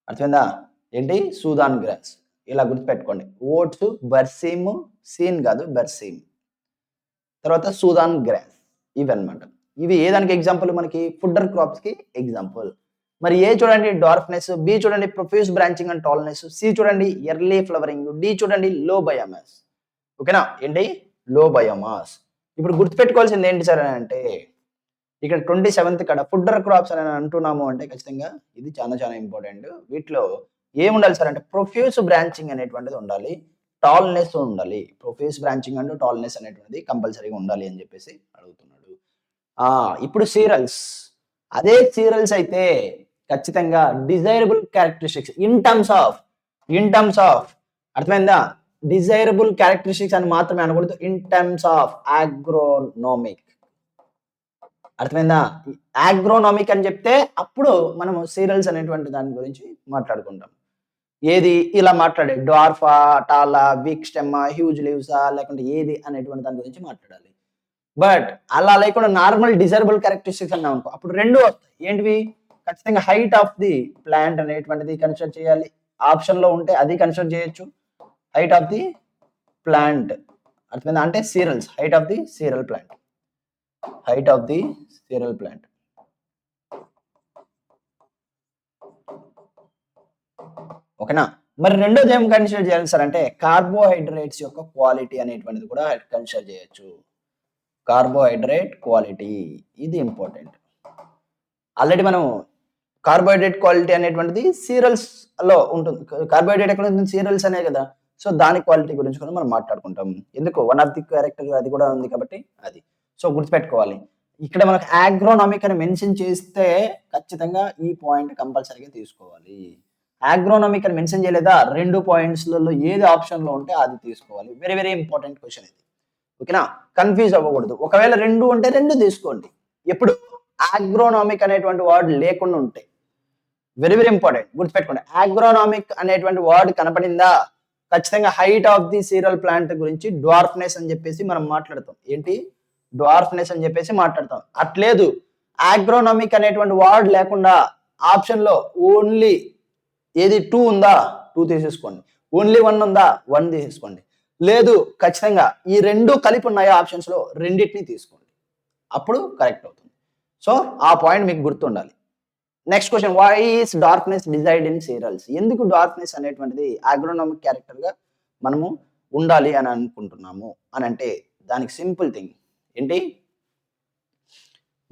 [SPEAKER 1] అర్థమైందా? ఏంటి? సూదాన్ గ్రాస్. ఇలా గుర్తుపెట్టుకోండి, ఓట్స్, బెర్సిమ్, సీన్ కాదు బెర్సిమ్, తర్వాత సూదాన్ గ్రాస్. ఇవన్నమాట. ఇవి ఏ దానికి ఎగ్జాంపుల్? మనకి ఫుడర్ క్రాప్స్ కి ఎగ్జాంపుల్. మరి ఏ చూడండి డార్ఫ్నెస్, బి చూడండి ప్రొఫ్యూజ్ బ్రాంచింగ్ అండ్ టాల్నెస్, సి చూడండి ఎర్లీ ఫ్లవరింగ్, డి చూడండి లో బయోమాస్. ఓకేనా? ఏంటి? లో బయోమాస్. ఇప్పుడు గుర్తుపెట్టుకోవాల్సింది ఏంటి సార్ అని అంటే, ఇక్కడ 27th కాడ ఫుడర్ క్రాప్స్ అని అంటున్నాము అంటే ఖచ్చితంగా ఇది చాలా ఇంపార్టెంట్. వీటిలో ఏముండాలి సార్ అంటే ప్రొఫ్యూజ్ బ్రాంచింగ్ అనేటువంటిది ఉండాలి, టాల్నెస్ ఉండాలి. ప్రొఫ్యూజ్ బ్రాంచింగ్ అండ్ టాల్నెస్ అనేటువంటిది కంపల్సరీగా ఉండాలి అని చెప్పేసి అడుగుతున్నాడు. ఇప్పుడు సీరల్స్, అదే సీరల్స్ అయితే ఖచ్చితంగా desirable characteristics in terms of అర్థమైందా? డిజైరబుల్ క్యారెక్టరిస్టిక్స్ అని మాత్రమే అనకూడదు, ఇన్ టర్మ్స్ ఆఫ్ అగ్రోనామిక్. అర్థమైందా? అగ్రోనామిక్ అని చెప్తే అప్పుడు మనము సీరల్స్ అనేటువంటి దాని గురించి మాట్లాడుకుంటాం. ఏది ఇలా మాట్లాడే, డ్వార్ఫా, టాలా, వీక్ స్టెమ్మా, హ్యూజ్ లీవ్సా, లేకుంటే ఏది అనేటువంటి దాని గురించి మాట్లాడాలి. బట్ అలా లేకుండా నార్మల్ డిజైరబుల్ క్యారెక్టరిస్టిక్స్ అన్నాం అనుకో, అప్పుడు రెండు వస్తాయి. ఏంటివి? ఖచ్చితంగా హైట్ ఆఫ్ ది ప్లాంట్ అనేటువంటిది కన్సిడర్ చేయాలి. ఆప్షన్ లో ఉంటే అది కన్సిడర్ చేయొచ్చు. హైట్ ఆఫ్ ది ప్లాంట్, అర్థమైందా? అంటే cereals, height of the cereal plant, ఓకేనా? మరి రెండోది ఏం కన్సిడర్ చేయాలి సార్ అంటే కార్బోహైడ్రేట్స్ యొక్క క్వాలిటీ అనేటువంటిది కూడా కన్సిడర్ చేయొచ్చు. కార్బోహైడ్రేట్ క్వాలిటీ, ఇది ఇంపార్టెంట్. ఆల్రెడీ మనం కార్బోహైడ్రేట్ క్వాలిటీ అనేటువంటిది సీరల్స్ లో ఉంటుంది. కార్బోహైడ్రేట్ ఎక్కడ ఉంటుంది? సీరల్స్ అనే కదా. సో దాని క్వాలిటీ గురించి కూడా మనం మాట్లాడుకుంటాం. ఎందుకు? వన్ ఆఫ్ ది క్యారెక్టర్ అది కూడా ఉంది కాబట్టి అది. సో గుర్తుపెట్టుకోవాలి, ఇక్కడ మనకు అగ్రోనామిక్ అని మెన్షన్ చేస్తే ఖచ్చితంగా ఈ పాయింట్ కంపల్సరీగా తీసుకోవాలి. అగ్రోనామిక్ అని మెన్షన్ చేయలేదా, 2 పాయింట్స్లలో ఏది ఆప్షన్ లో ఉంటే అది తీసుకోవాలి. వెరీ వెరీ ఇంపార్టెంట్ క్వశ్చన్ ఇది. ఓకేనా, కన్ఫ్యూజ్ అవ్వకూడదు. ఒకవేళ రెండు ఉంటే రెండు తీసుకోండి. ఎప్పుడు ఆగ్రోనామిక్ అనేటువంటి వర్డ్ లేకుండా ఉంటే వెరీ వెరీ ఇంపార్టెంట్, గుర్తుపెట్టుకోండి. ఆగ్రోనామిక్ అనేటువంటి వర్డ్ కనపడిందా ఖచ్చితంగా height of the serial plant గురించి డ్వార్ఫ్నెస్ అని చెప్పేసి మనం మాట్లాడతాం. ఏంటి డ్వార్ఫ్నెస్ అని చెప్పేసి మాట్లాడతాం. అట్లేదు ఆగ్రోనామిక్ అనేటువంటి వర్డ్ లేకుండా ఆప్షన్ లో ఓన్లీ ఏది 2 ఉందా 2 తీసేసుకోండి, ఓన్లీ 1 ఉందా 1 తీసేసుకోండి, లేదు ఖచ్చితంగా ఈ రెండు కలిపి ఉన్నాయా ఆప్షన్స్ లో రెండింటిని తీసుకోండి, అప్పుడు కరెక్ట్ అవుతుంది. సో ఆ పాయింట్ మీకు గుర్తుండాలి. Next question, why is darkness desired in cereals? ఎందుకు డార్క్నెస్ అనేటువంటిది ఆగ్రోనామిక్ క్యారెక్టర్ గా మనము ఉండాలి అని అనుకుంటున్నాము అని అంటే దానికి సింపుల్ థింగ్ ఏంటి,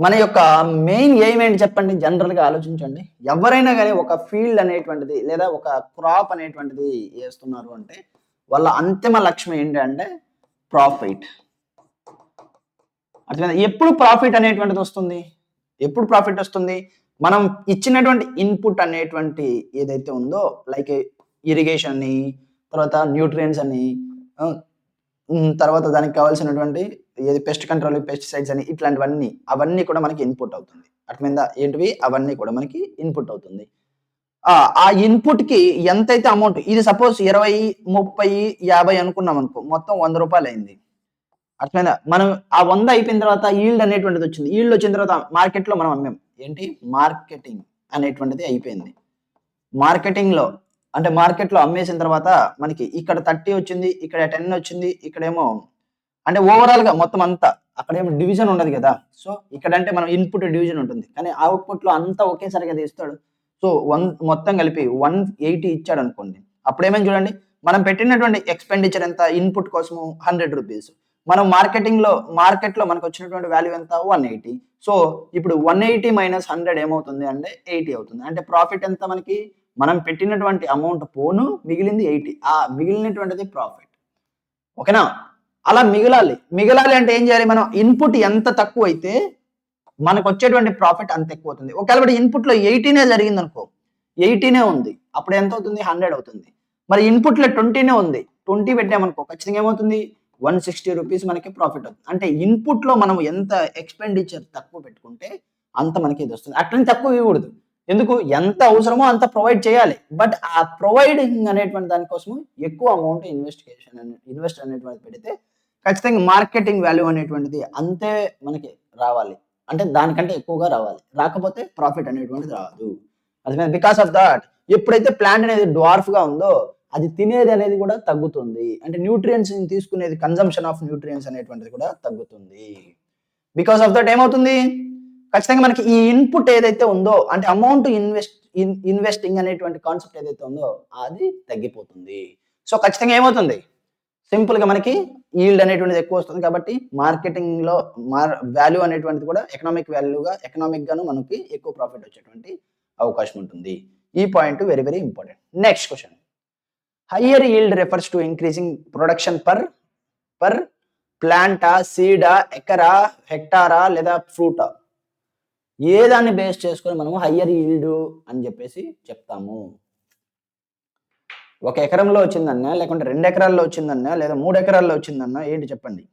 [SPEAKER 1] మన యొక్క మెయిన్ ఎయిమ్ ఏంటి చెప్పండి, జనరల్ గా ఆలోచించండి. ఎవరైనా కానీ ఒక ఫీల్డ్ అనేటువంటిది లేదా ఒక క్రాప్ అనేటువంటిది వేస్తున్నారు అంటే వాళ్ళ అంతిమ లక్ష్యం ఏంటి అంటే ప్రాఫిట్. అర్థమైందా? ఎప్పుడు ప్రాఫిట్ అనేటువంటిది వస్తుంది, ఎప్పుడు ప్రాఫిట్ వస్తుంది, మనం ఇచ్చినటువంటి ఇన్పుట్ అనేటువంటి ఏదైతే ఉందో లైక్ ఇరిగేషన్ అని, తర్వాత న్యూట్రియన్స్ అని, తర్వాత దానికి కావాల్సినటువంటి ఏది పెస్ట్ కంట్రోల్ పెస్టిసైడ్స్ అని, ఇట్లాంటివన్నీ అవన్నీ కూడా మనకి ఇన్పుట్ అవుతుంది. అర్థమైందా? ఏంటివి అవన్నీ కూడా మనకి ఇన్పుట్ అవుతుంది. ఆ ఇన్పుట్ కి ఎంతైతే అమౌంట్, ఇది సపోజ్ 20, 30, 50 అనుకున్నాం అనుకో, మొత్తం 100 రూపాయలు అయింది. అర్థమైందా? మనం ఆ 100 అయిపోయిన తర్వాత ఈల్డ్ అనేటువంటిది వచ్చింది. ఈల్డ్ వచ్చిన తర్వాత మార్కెట్ లో మనం అమ్మాం. ఏంటి మార్కెటింగ్ అనేటువంటిది అయిపోయింది. మార్కెటింగ్ లో అంటే మార్కెట్ లో అమ్మేసిన తర్వాత మనకి ఇక్కడ 30 వచ్చింది, ఇక్కడ 10 వచ్చింది, ఇక్కడేమో అంటే ఓవరాల్ గా మొత్తం అంతా అక్కడేమో డివిజన్ ఉండదు కదా. సో ఇక్కడ అంటే మనం ఇన్పుట్ డివిజన్ ఉంటుంది, కానీ అవుట్పుట్ లో అంతా ఒకేసారిగా తీస్తాడు. సో మొత్తం కలిపి 180 ఇచ్చాడు అనుకోండి, అప్పుడు ఏమేమి చూడండి, మనం పెట్టినటువంటి ఎక్స్పెండిచర్ ఎంత ఇన్పుట్ కోసము 100 రూపీస్, మనం మార్కెట్ లో మనకు వచ్చినటువంటి వాల్యూ ఎంత 180. సో ఇప్పుడు 180 మైనస్ 100 ఏమవుతుంది అంటే 80 అవుతుంది. అంటే ప్రాఫిట్ ఎంత మనకి, మనం పెట్టినటువంటి అమౌంట్ పోను మిగిలింది 80, ఆ మిగిలినటువంటిది ప్రాఫిట్. ఓకేనా? అలా మిగలాలి అంటే ఏం చేయాలి, మనం ఇన్పుట్ ఎంత తక్కువ అయితే మనకు వచ్చేటువంటి ప్రాఫిట్ అంత ఎక్కువ అవుతుంది. ఒకవేళ ఇన్పుట్ లో 80నే జరిగింది అనుకో, 80నే ఉంది, అప్పుడు ఎంత అవుతుంది 100 అవుతుంది. మరి ఇన్పుట్ లో 20నే ఉంది, 20 పెట్టామనుకో ఖచ్చితంగా ఏమవుతుంది 160 రూపీస్ మనకి ప్రాఫిట్ అవుతుంది. అంటే ఇన్పుట్ లో మనం ఎంత ఎక్స్పెండిచర్ తక్కువ పెట్టుకుంటే అంత మనకి ఇది వస్తుంది. అట్లని తక్కువ ఇవ్వకూడదు, ఎందుకు ఎంత అవసరమో అంత ప్రొవైడ్ చేయాలి. బట్ ఆ ప్రొవైడింగ్ అనేటువంటి దానికోసం ఎక్కువ అమౌంట్ ఇన్వెస్ట్ అనేటువంటి పెడితే ఖచ్చితంగా మార్కెటింగ్ వాల్యూ అనేటువంటిది అంతే మనకి రావాలి, అంటే దానికంటే ఎక్కువగా రావాలి. రాకపోతే ప్రాఫిట్ అనేటువంటిది రాదు. అర్థమైంది? బికాస్ ఆఫ్ దాట్ ఎప్పుడైతే ప్లాంట్ అనేది డ్వార్ఫ్ గా ఉందో అది తినేది అనేది కూడా తగ్గుతుంది, అంటే న్యూట్రియన్స్ తీసుకునేది కన్జంప్షన్ ఆఫ్ న్యూట్రియన్స్ అనేటువంటిది కూడా తగ్గుతుంది. బికాస్ ఆఫ్ దట్ ఏమవుతుంది, ఖచ్చితంగా మనకి ఈ ఇన్పుట్ ఏదైతే ఉందో అంటే అమౌంట్ ఇన్వెస్టింగ్ అనేటువంటి కాన్సెప్ట్ ఏదైతే ఉందో అది తగ్గిపోతుంది. సో ఖచ్చితంగా ఏమవుతుంది, సింపుల్ గా మనకి ఈల్డ్ అనేటువంటిది ఎక్కువ వస్తుంది. కాబట్టి మార్కెటింగ్ లో వాల్యూ అనేటువంటిది కూడా ఎకనామిక్ గాను మనకి ఎక్కువ ప్రాఫిట్ వచ్చేటువంటి అవకాశం ఉంటుంది. ఈ point very very important. Next question, higher yield refers to increasing production per ప్లాంటా, సీడా, ఎకరా, హెక్టారా లేదా ఫ్రూటా? ఏ దాన్ని బేస్ చేసుకొని మనము హయ్యర్ ఈల్డ్ అని చెప్పేసి చెప్తాము? 1 ఎకరంలో వచ్చిందన్నా, లేకుంటే 2 ఎకరాల్లో వచ్చిందన్నా, లేదా 3 ఎకరాల్లో వచ్చిందన్నా, ఏంటి చెప్పండి?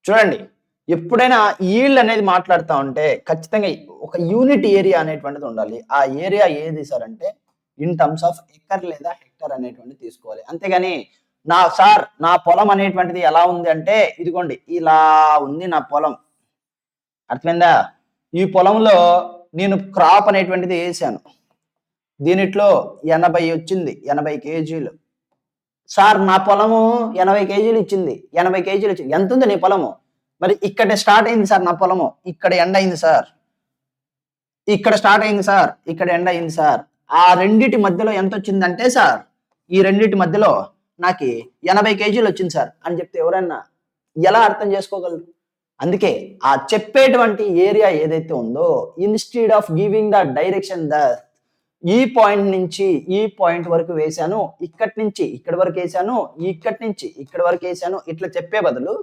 [SPEAKER 1] చూడండి, ఎప్పుడైనా ఈల్డ్ అనేది మాట్లాడుతూ ఉంటే ఖచ్చితంగా ఒక యూనిట్ ఏరియా అనేటువంటిది ఉండాలి. ఆ ఏరియా ఏది సార్ అంటే ఇన్ టర్మ్స్ ఆఫ్ ఎకర్ లేదా హెక్టర్ అనేటువంటిది తీసుకోవాలి. అంతేగాని నా పొలం అనేటువంటిది ఎలా ఉంది అంటే ఇదిగోండి ఇలా ఉంది నా పొలం, అర్థమైందా? ఈ పొలంలో నేను క్రాప్ అనేటువంటిది వేసాను, దీనిట్లో 80 వచ్చింది, 80 కేజీలు. సార్ నా పొలము 80 కేజీలు ఇచ్చింది, 80 కేజీలు ఇచ్చింది. ఎంత ఉంది నీ పొలము? మరి ఇక్కడ స్టార్ట్ అయింది సార్ నా పొలము, ఇక్కడ ఎండ్ అయింది సార్, ఇక్కడ స్టార్ట్ అయింది సార్, ఇక్కడ ఎండ్ అయింది సార్. ఆ రెండిటి మధ్యలో ఎంత వచ్చిందంటే సార్, ఈ రెండిటి మధ్యలో నాకు 80 కేజీలు వచ్చింది సార్ అని చెప్తే ఎవరైనా ఎలా అర్థం చేసుకోగలరు? అందుకే ఆ చెప్పేటువంటి ఏరియా ఏదైతే ఉందో instead of giving the direction ఈ పాయింట్ నుంచి ఈ పాయింట్ వరకు వేశాను, ఇక్కడి నుంచి ఇక్కడి వరకు వేశాను, ఇక్కడి నుంచి ఇక్కడి వరకు వేశాను ఇట్లా చెప్పే బదులు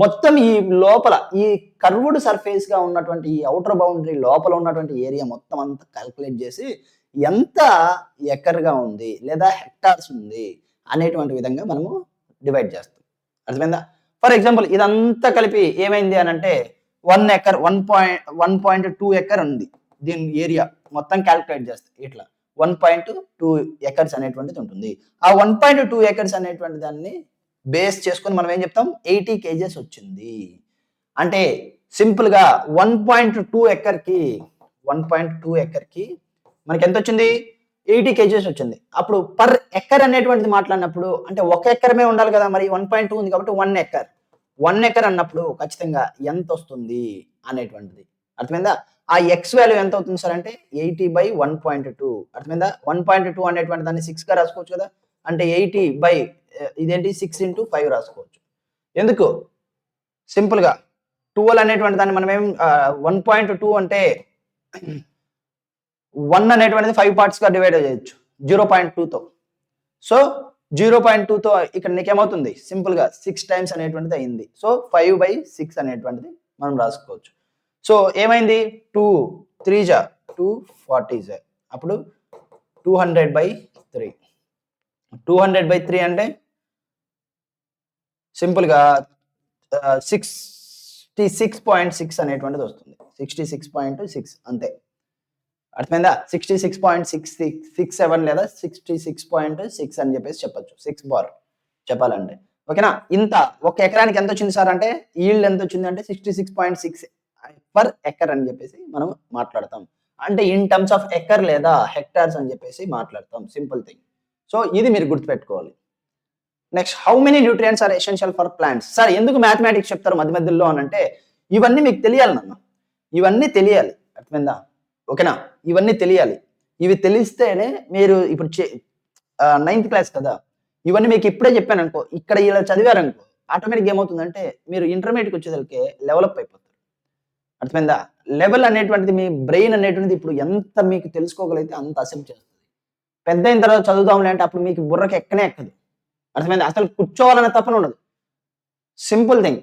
[SPEAKER 1] మొత్తం ఈ లోపల ఈ కర్వ్డ్ సర్ఫేస్ గా ఉన్నటువంటి ఈ ఔటర్ బౌండరీ లోపల ఉన్నటువంటి ఏరియా మొత్తం అంతా క్యాలిక్యులేట్ చేసి ఎంత ఎకర్‌గా ఉంది లేదా హెక్టార్స్ ఉంది అనేటువంటి విధంగా మనము డివైడ్ చేస్తాం. అర్థమైందా? ఫర్ ఎగ్జాంపుల్ ఇదంతా కలిపి ఏమైంది అనంటే 1 ఎకర్ 1.2 ఎకర్ ఉంది. దీని ఏరియా మొత్తం క్యాలిక్యులేట్ చేస్తే ఇట్లా 1.2 ఎకర్స్ అనేటువంటిది ఉంటుంది. ఆ 1.2 ఎకర్స్ అనేటువంటి దాన్ని బేస్ చేసుకొని మనం ఏం చెప్తాం 80 కేజెస్ వచ్చింది. అంటే సింపుల్ గా 1.2 ఎకర్కి మనకి ఎంత వచ్చింది 80 కేజెస్ వచ్చింది. అప్పుడు పర్ ఎకర్ అనేటువంటిది మాట్లాడినప్పుడు అంటే ఒక ఎకరమే ఉండాలి కదా, మరి 1.2 ఉంది కాబట్టి 1 ఎకర్ అన్నప్పుడు ఖచ్చితంగా ఎంత వస్తుంది అనేటువంటిది అర్థమైందా? ఆ ఎక్స్ వాల్యూ ఎంత అవుతుంది సార్ అంటే 80/1.2 అర్థమైందా? 1.2 అనేటువంటి దాన్ని 6 గా రాసుకోవచ్చు కదా, అంటే 80 బై ఇదేంటి 6 into 5 రాసుకోవచ్చు. ఎందుకు సింపుల్ గా 12 అనేటువంటి దాన్ని మనం ఏం 1.2 అంటే 1 అనేటువంటిది 5 పార్ట్స్ గా డివైడ్ చేయొచ్చు 0.2తో. సో 0.2తో ఇక్కడ నీకేమవుతుంది సింపుల్ గా 6 టైమ్స్ అనేటువంటిది అయింది. సో 5/6 అనేటువంటిది మనం రాసుకోవచ్చు. సో ఏమైంది 2 3 జా 240 జా అప్పుడు 200/3 200/3 అంటే సింపుల్ గా 66.6 అనేటువంటిది వస్తుంది. 66.6 అంతే. అర్థమైందా? 66.667 లేదా 66.6 అని చెప్పేసి చెప్పొచ్చు. 6 బార్ చెప్పాలంటే ఓకేనా. ఇంత ఒక ఎకరానికి ఎంత వచ్చింది సార్ అంటే ఈల్డ్ ఎంత వచ్చింది అంటే 66.6 పర్ ఎకర్ అని చెప్పేసి మనం మాట్లాడతాం. అంటే ఇన్ టర్మ్స్ ఆఫ్ ఎకర్ లేదా హెక్టార్స్ అని చెప్పేసి మాట్లాడతాం. Simple thing. సో ఇది మీరు గుర్తుపెట్టుకోవాలి. Next how many nutrients are essential for plants. Sir ఎందుకు మ్యాథమెటిక్స్ చెప్తారు మధ్య మధ్యలో అని అంటే ఇవన్నీ మీకు తెలియాలి నాన్న, ఇవన్నీ తెలియాలి. అర్థమైందా? ఓకేనా, ఇవన్నీ తెలియాలి. ఇవి తెలిస్తేనే మీరు ఇప్పుడు 9th క్లాస్ కదా, ఇవన్నీ మీకు ఇప్పుడే చెప్పాను అనుకో, ఇక్కడ ఇలా చదివారనుకో ఆటోమేటిక్ ఏమవుతుందంటే మీరు ఇంటర్మీడియట్కి వచ్చేసరికి లెవెలప్ అయిపోతారు. అర్థమైందా? లెవెల్ అనేటువంటిది మీ బ్రెయిన్ అనేటువంటిది ఇప్పుడు ఎంత మీకు తెలుసుకోగలిగితే అంత అసెప్ట్ చేస్తుంది. పెద్ద అయిన తర్వాత చదువుదాంలే అంటే అప్పుడు మీకు బుర్రకి ఎక్కనే ఎక్కదు. అర్థమైందా? అసలు కూర్చోవాలనే తపన ఉండదు. Simple thing.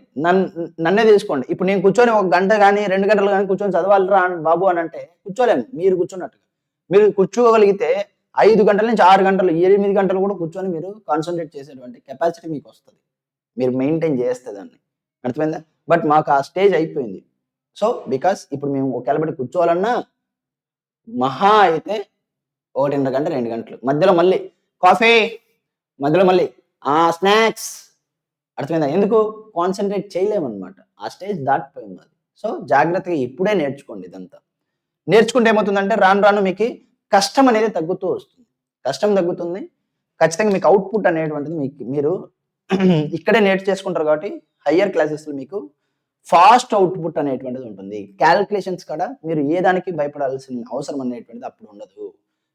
[SPEAKER 1] నన్నే తీసుకోండి. ఇప్పుడు నేను కూర్చొని 1 గంట గానీ 2 గంటలు గానీ కూర్చొని చదవాలిరా బాబు అని అంటే కూర్చోలేము. మీరు కూర్చున్నట్టుగా. మీరు కూర్చోగలిగితే 5 గంటల నుంచి 6 గంటలు 8 గంటలు కూడా కూర్చొని మీరు కాన్సంట్రేట్ చేసేటువంటి కెపాసిటీ మీకు వస్తుంది. మీరు మెయింటైన్ చేస్తే దాన్ని. అర్థమైందా? బట్ మాకు ఆ స్టేజ్ అయిపోయింది. సో బికాస్ ఇప్పుడు మేము ఒకవేళ కూర్చోవాలన్నా మహా అయితే 1.5 గంట 2 గంటలు. మధ్యలో మళ్ళీ కాఫీ, మధ్యలో మళ్ళీ స్నాక్స్. అర్థమైందా? ఎందుకు కాన్సంట్రేట్ చేయలేమన్నమాట. ఆ స్టేజ్ దాటిపోయింది అది. సో జాగ్రత్తగా ఇప్పుడే నేర్చుకోండి ఇదంతా. నేర్చుకుంటే ఏమవుతుందంటే రాను రాను మీకు కష్టం అనేది తగ్గుతూ వస్తుంది. కష్టం తగ్గుతుంది. ఖచ్చితంగా మీకు అవుట్‌పుట్ అనేటువంటిది మీరు ఇక్కడే నేర్చేసుకుంటారు కాబట్టి హయ్యర్ క్లాసెస్‌లో మీకు ఫాస్ట్ అవుట్‌పుట్ అనేటువంటిది ఉంటుంది. క్యాలిక్యులేషన్స్ కాడ మీరు ఏ దానికి భయపడాల్సిన అవసరం అనేటువంటిది అప్పుడు ఉండదు.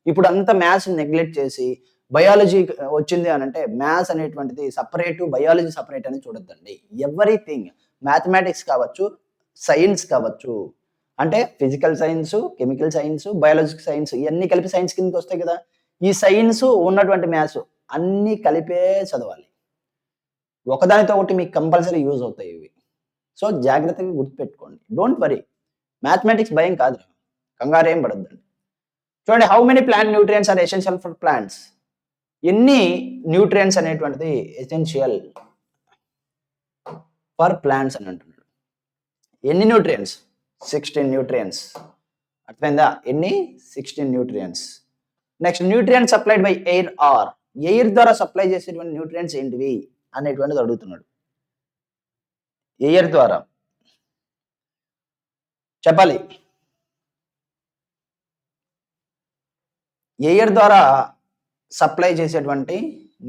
[SPEAKER 1] ఇప్పుడు అంతా మ్యాథ్స్ నెగ్లెక్ట్ చేసి బయాలజీ వచ్చింది అనంటే మ్యాథ్స్ అనేటువంటిది సెపరేట్, బయాలజీ సెపరేట్ అని చూడొద్దండి. ఎవ్రీథింగ్ మ్యాథమెటిక్స్ కావచ్చు, సైన్స్ కావచ్చు, అంటే physical science, chemical science, biological science ఇవన్నీ కలిపి సైన్స్ కిందకి వస్తాయి కదా. ఈ సైన్స్ ఉన్నటువంటి మ్యాథ్స్ అన్నీ కలిపే చదవాలి. ఒకదానితో ఒకటి మీకు కంపల్సరీ యూజ్ అవుతాయి ఇవి. సో జాగ్రత్తగా గుర్తుపెట్టుకోండి. Don't worry. మ్యాథమెటిక్స్ భయం కాదు. కంగారేం పడొద్దండి. చూడండి how many plant nutrients are essential for plants. ఎన్ని న్యూట్రియంట్స్ అనేటువంటిది ఎసెన్షియల్ ఫర్ ప్లాంట్స్ అని అంటున్నాడు. ఎన్ని న్యూట్రియంట్స్? 16 న్యూట్రియంట్స్. అర్థమైందా? ఎన్ని? 16 nutrients. Next nutrients supplied by air are. Air ద్వారా సప్లై చేసేటువంటి న్యూట్రియంట్స్ ఏంటివి అనేటువంటిది అడుగుతున్నాడు. ఎయిర్ ద్వారా చెప్పాలి. ఎయిర్ ద్వారా సప్లై చేసేటువంటి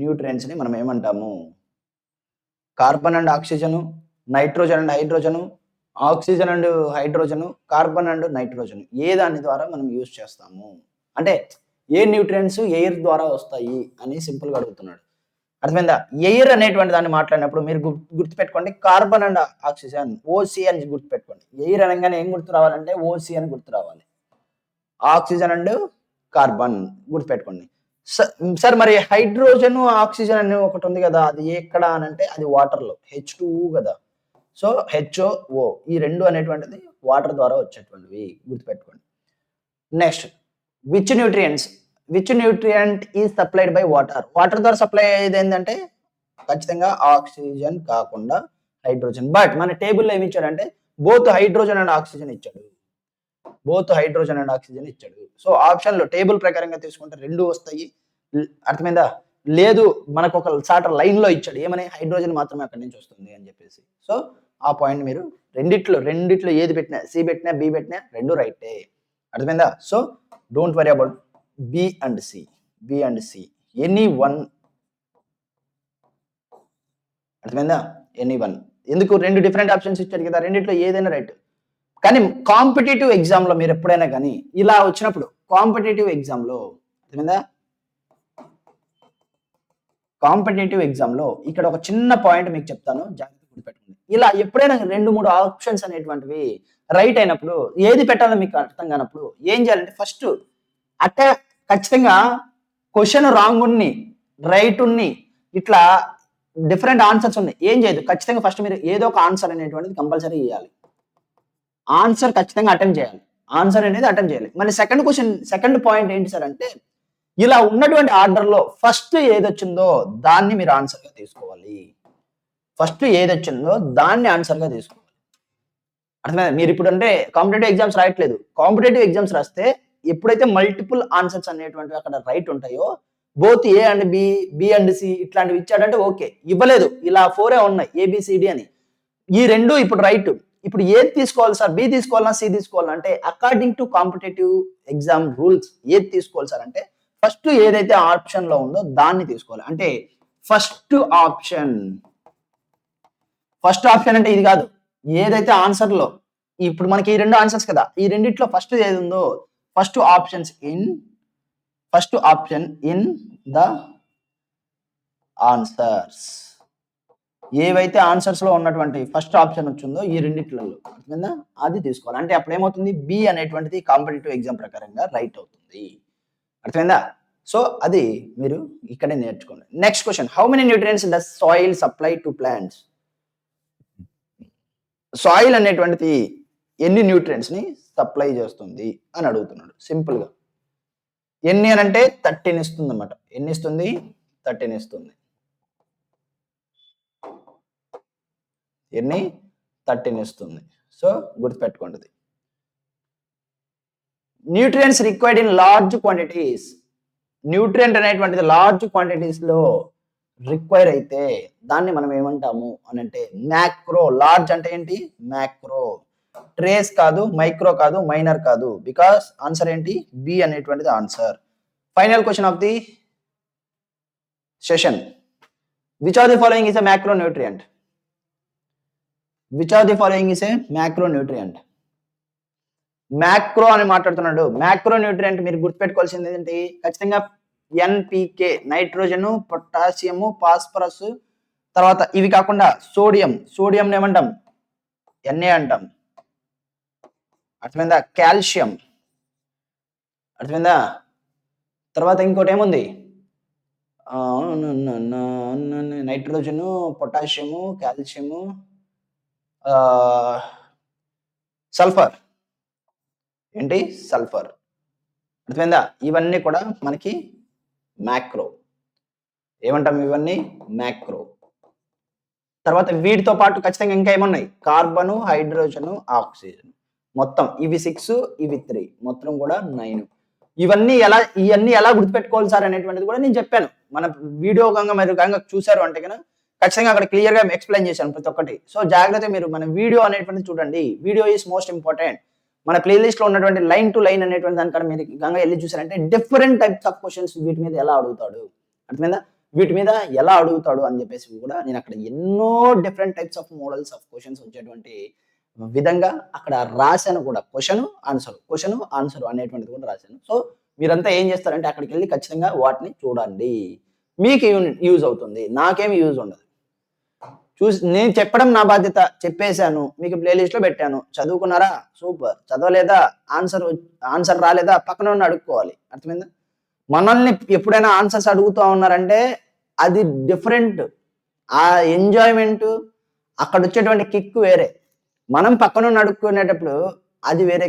[SPEAKER 1] న్యూట్రియంట్స్ ని మనం ఏమంటాము? Carbon and oxygen, nitrogen and hydrogen, oxygen and hydrogen, carbon and nitrogen. ఏ దాని ద్వారా మనం యూజ్ చేస్తాము అంటే ఏ న్యూట్రియంట్స్ ఎయిర్ ద్వారా వస్తాయి అని సింపుల్గా అడుగుతున్నాడు. అర్థమైందా? ఎయిర్ అనేటువంటి దాన్ని మాట్లాడినప్పుడు మీరు గుర్తుపెట్టుకోండి కార్బన్ అండ్ ఆక్సిజన్ ఓసి అని గుర్తుపెట్టుకోండి. ఎయిర్ అనగానే ఏం గుర్తు రావాలంటే ఓసి అని గుర్తు రావాలి. ఆక్సిజన్ అండ్ కార్బన్ గుర్తుపెట్టుకోండి. సార్ మరి హైడ్రోజన్ ఆక్సిజన్ అని ఒకటి ఉంది కదా, అది ఎక్కడ అని అంటే అది వాటర్లో H2O కదా. సో HOO ఈ రెండు అనేటువంటిది వాటర్ ద్వారా వచ్చేటువంటివి గుర్తుపెట్టుకోండి. Next which nutrient is supplied by water. Water ద్వారా సప్లై అయ్యేది ఏంటంటే ఖచ్చితంగా ఆక్సిజన్ కాకుండా హైడ్రోజన్. బట్ మన టేబుల్లో ఏమి ఇచ్చాడంటే బోత్ హైడ్రోజన్ అండ్ ఆక్సిజన్ ఇచ్చాడు. సో ఆప్షన్లో టేబుల్ ప్రకారంగా తీసుకుంటే రెండు వస్తాయి. అర్థమైందా? లేదు మనకు ఒక చార్టర్ లైన్లో ఇచ్చాడు ఏమని హైడ్రోజన్ మాత్రమే అక్కడి నుంచి వస్తుంది అని చెప్పేసి. సో ఆ పాయింట్ మీరు రెండిట్లో ఏది పెట్టినా సి పెట్టినా బి పెట్టినా రెండు రైటే. అర్థమైందా? So don't worry about B and C any one. అర్థమైందా? Any one. ఎందుకు రెండు డిఫరెంట్ ఆప్షన్స్ ఇచ్చారు కదా, రెండిట్లో ఏదైనా రైట్. కానీ కాంపిటేటివ్ ఎగ్జామ్లో మీరు ఎప్పుడైనా కానీ ఇలా వచ్చినప్పుడు కాంపిటేటివ్ ఎగ్జామ్లో అర్థమైందా, కాంపిటేటివ్ ఎగ్జామ్లో ఇక్కడ ఒక చిన్న పాయింట్ మీకు చెప్తాను, జాగ్రత్తగా గుర్తుపెట్టుకోండి. ఇలా ఎప్పుడైనా 2-3 ఆప్షన్స్ అనేటువంటివి రైట్ అయినప్పుడు ఏది పెట్టాలో మీకు అర్థం కానప్పుడు ఏం చేయాలంటే ఫస్ట్ అట్టే ఖచ్చితంగా క్వశ్చన్ రాంగ్ ఉన్ని రైట్ ఉన్ని ఇట్లా డిఫరెంట్ ఆన్సర్స్ ఉన్నాయి ఏం చేయదు. ఖచ్చితంగా ఫస్ట్ మీరు ఏదో ఒక ఆన్సర్ అనేటువంటిది కంపల్సరీ ఇవ్వాలి. ఆన్సర్ ఖచ్చితంగా అటెంప్ట్ చేయాలి. ఆన్సర్ అనేది అటెంప్ట్ చేయాలి. మళ్ళీ సెకండ్ పాయింట్ ఏంటి సార్ అంటే ఇలా ఉన్నటువంటి ఆర్డర్లో ఫస్ట్ ఏది వచ్చిందో దాన్ని మీరు ఆన్సర్గా తీసుకోవాలి. అర్థమైందా? మీరు ఇప్పుడు అంటే కాంపిటేటివ్ ఎగ్జామ్స్ రాయట్లేదు. కాంపిటేటివ్ ఎగ్జామ్స్ రాస్తే ఎప్పుడైతే మల్టిపుల్ ఆన్సర్స్ అనేటువంటివి అక్కడ రైట్ ఉంటాయో both A and B and C ఇట్లాంటివి ఇచ్చాడంటే ఓకే. ఇవ్వలేదు ఇలా 4 ఉన్నాయి ఏబిసిడి అని, ఈ రెండు ఇప్పుడు రైట్. ఇప్పుడు ఏది తీసుకోవాలి సార్, బి తీసుకోవాలా సి తీసుకోవాలా అంటే according to competitive exam rules ఏది తీసుకోవాలి సార్ అంటే ఫస్ట్ ఏదైతే ఆప్షన్ లో ఉందో దాన్ని తీసుకోవాలి. అంటే ఫస్ట్ ఆప్షన్ అంటే ఇది కాదు, ఏదైతే ఆన్సర్ లో ఇప్పుడు మనకి ఈ రెండు ఆన్సర్స్ కదా, ఈ రెండిట్లో ఫస్ట్ ఏది ఉందో first option in the answers, ఏవైతే ఆన్సర్స్ లో ఉన్నటువంటి ఫస్ట్ ఆప్షన్ వచ్చిందో ఈ రెండిట్లలో అర్థమైందా, అది తీసుకోవాలి. అంటే అప్పుడు ఏమవుతుంది బి అనేటువంటిది కాంపిటేటివ్ ఎగ్జామ్ ప్రకారంగా రైట్ అవుతుంది. అర్థమైందా? సో అది మీరు ఇక్కడే నేర్చుకోండి. Next question, how many nutrients does soil supply to plants. Soil అనేటువంటిది ఎన్ని న్యూట్రియంట్స్ ని సప్లై చేస్తుంది అని అడుగుతున్నాడు. సింపుల్ గా ఎన్ని అని అంటే 13 ఇస్తుంది అన్నమాట. ఎన్ని ఇస్తుంది? 13 ఇస్తుంది. ఎన్ని? 13 ఇస్తుంది. సో గుర్తుపెట్టుకోండి. Nutrients required in large quantities, nutrient అనేటువంటిది లార్జ్ క్వాంటిటీస్ లో రిక్వైర్ అయితే దాన్ని మనం ఏమంటాము అని అంటే మ్యాక్రో. లార్జ్ అంటే ఏంటి? మ్యాక్రో. ట్రేస్ కాదు, మైక్రో కాదు, మైనర్ కాదు. బికాస్ ఆన్సర్ ఏంటి? బి అనేటువంటిది answer. Final question of the session, which of the following is a macro nutrient? Macro అని మాట్లాడుతున్నాడు. మ్యాక్రో న్యూట్రియంట్ మీరు గుర్తుపెట్టుకోవాల్సింది ఏంటి? ఖచ్చితంగా ఎన్పికే, నైట్రోజన్, పొటాషియము, ఫాస్ఫరస్, తర్వాత ఇవి కాకుండా సోడియం ఏమంటాం? Na అంటాం. అర్థమైందా? కాల్షియం. అర్థమైందా? తర్వాత ఇంకోటి ఏముంది? Nitrogen, potassium, calcium, sulphur. ఏంటి? సల్ఫర్. అర్థమైందా? ఇవన్నీ కూడా మనకి మ్యాక్రో. ఏమంటాం? ఇవన్నీ మ్యాక్రో. తర్వాత వీటితో పాటు ఖచ్చితంగా ఇంకా ఏమున్నాయి? Carbon, hydrogen, oxygen. మొత్తం ఇవి 6, ఇవి 3, మొత్తం కూడా 9. ఇవన్నీ ఎలా గుర్తుపెట్టుకోవాలి సార్ అనేటువంటిది కూడా నేను చెప్పాను. మన వీడియో మీరు చూసారు అంటే కనుక ఖచ్చితంగా అక్కడ క్లియర్ గా ఎక్స్ప్లెయిన్ చేశాను ప్రతి ఒక్కటి. సో జాగ్రత్తగా మీరు మన వీడియో అనేటువంటిది చూడండి. Video is most important. మన ప్లేలిస్ట్ లో ఉన్నటువంటి లైన్ టు లైన్ అనేటువంటి దానికన్నా మీరు గంగా వెళ్ళి చూసారంటే డిఫరెంట్ టైప్స్ ఆఫ్ క్వశ్చన్స్ వీటి మీద ఎలా అడుగుతాడు, అర్థమైందా, వీటి మీద ఎలా అడుగుతాడు అని చెప్పేసి కూడా నేను అక్కడ ఎన్నో different types of models of questions వచ్చేటువంటి విధంగా అక్కడ రాశాను కూడా. క్వశ్చన్ ఆన్సర్ అనేటువంటిది కూడా రాశాను. సో మీరంతా ఏం చేస్తారంటే అక్కడికి వెళ్ళి ఖచ్చితంగా వాటిని చూడండి. మీకు యూజ్ అవుతుంది, నాకేమి యూజ్ ఉండదు. నేను చెప్పడం నా బాధ్యత. చెప్పేసాను, మీకు ప్లేలిస్ట్‌లో పెట్టాను. చదువుకున్నారా? సూపర్. చదవలేదా? ఆన్సర్ రాలేదా? పక్కనోడిని అడుక్కోవాలి. అర్థమైందా? మనల్ని ఎప్పుడైనా ఆన్సర్స్ అడుగుతా ఉన్నారంటే అది డిఫరెంట్. ఆ ఎంజాయ్‌మెంటు, అక్కడొచ్చేటువంటి కిక్ వేరే. మనం పక్కనోడిని అడుక్కునేటప్పుడు అది వేరే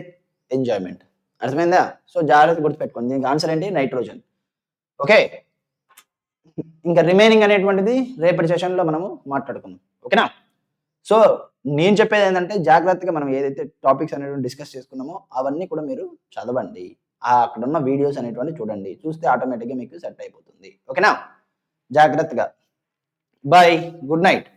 [SPEAKER 1] ఎంజాయ్‌మెంట్. అర్థమైందా? సో, జాగ్రత్తగా గుర్తుపెట్టుకోండి. దీనికి ఆన్సర్ ఏంటి? నైట్రోజన్. ఓకే. ఇంకా రిమైనింగ్ అనేటువంటిది రేపటి సెషన్‌లో మనము మాట్లాడుకుందాం. ఓకేనా? సో, నేను చెప్పేదేంటంటే జాగ్రత్తగా మనం ఏదైతే టాపిక్స్ అనేటివి డిస్కస్ చేసుకున్నామో అవన్నీ కూడా మీరు చదవండి. అక్కడున్న వీడియోస్ అనేటువంటివి చూడండి. చూస్తే ఆటోమేటిక్‌గా మీకు సెట్ అయిపోతుంది. ఓకేనా? జాగ్రత్తగా. బై. Good night.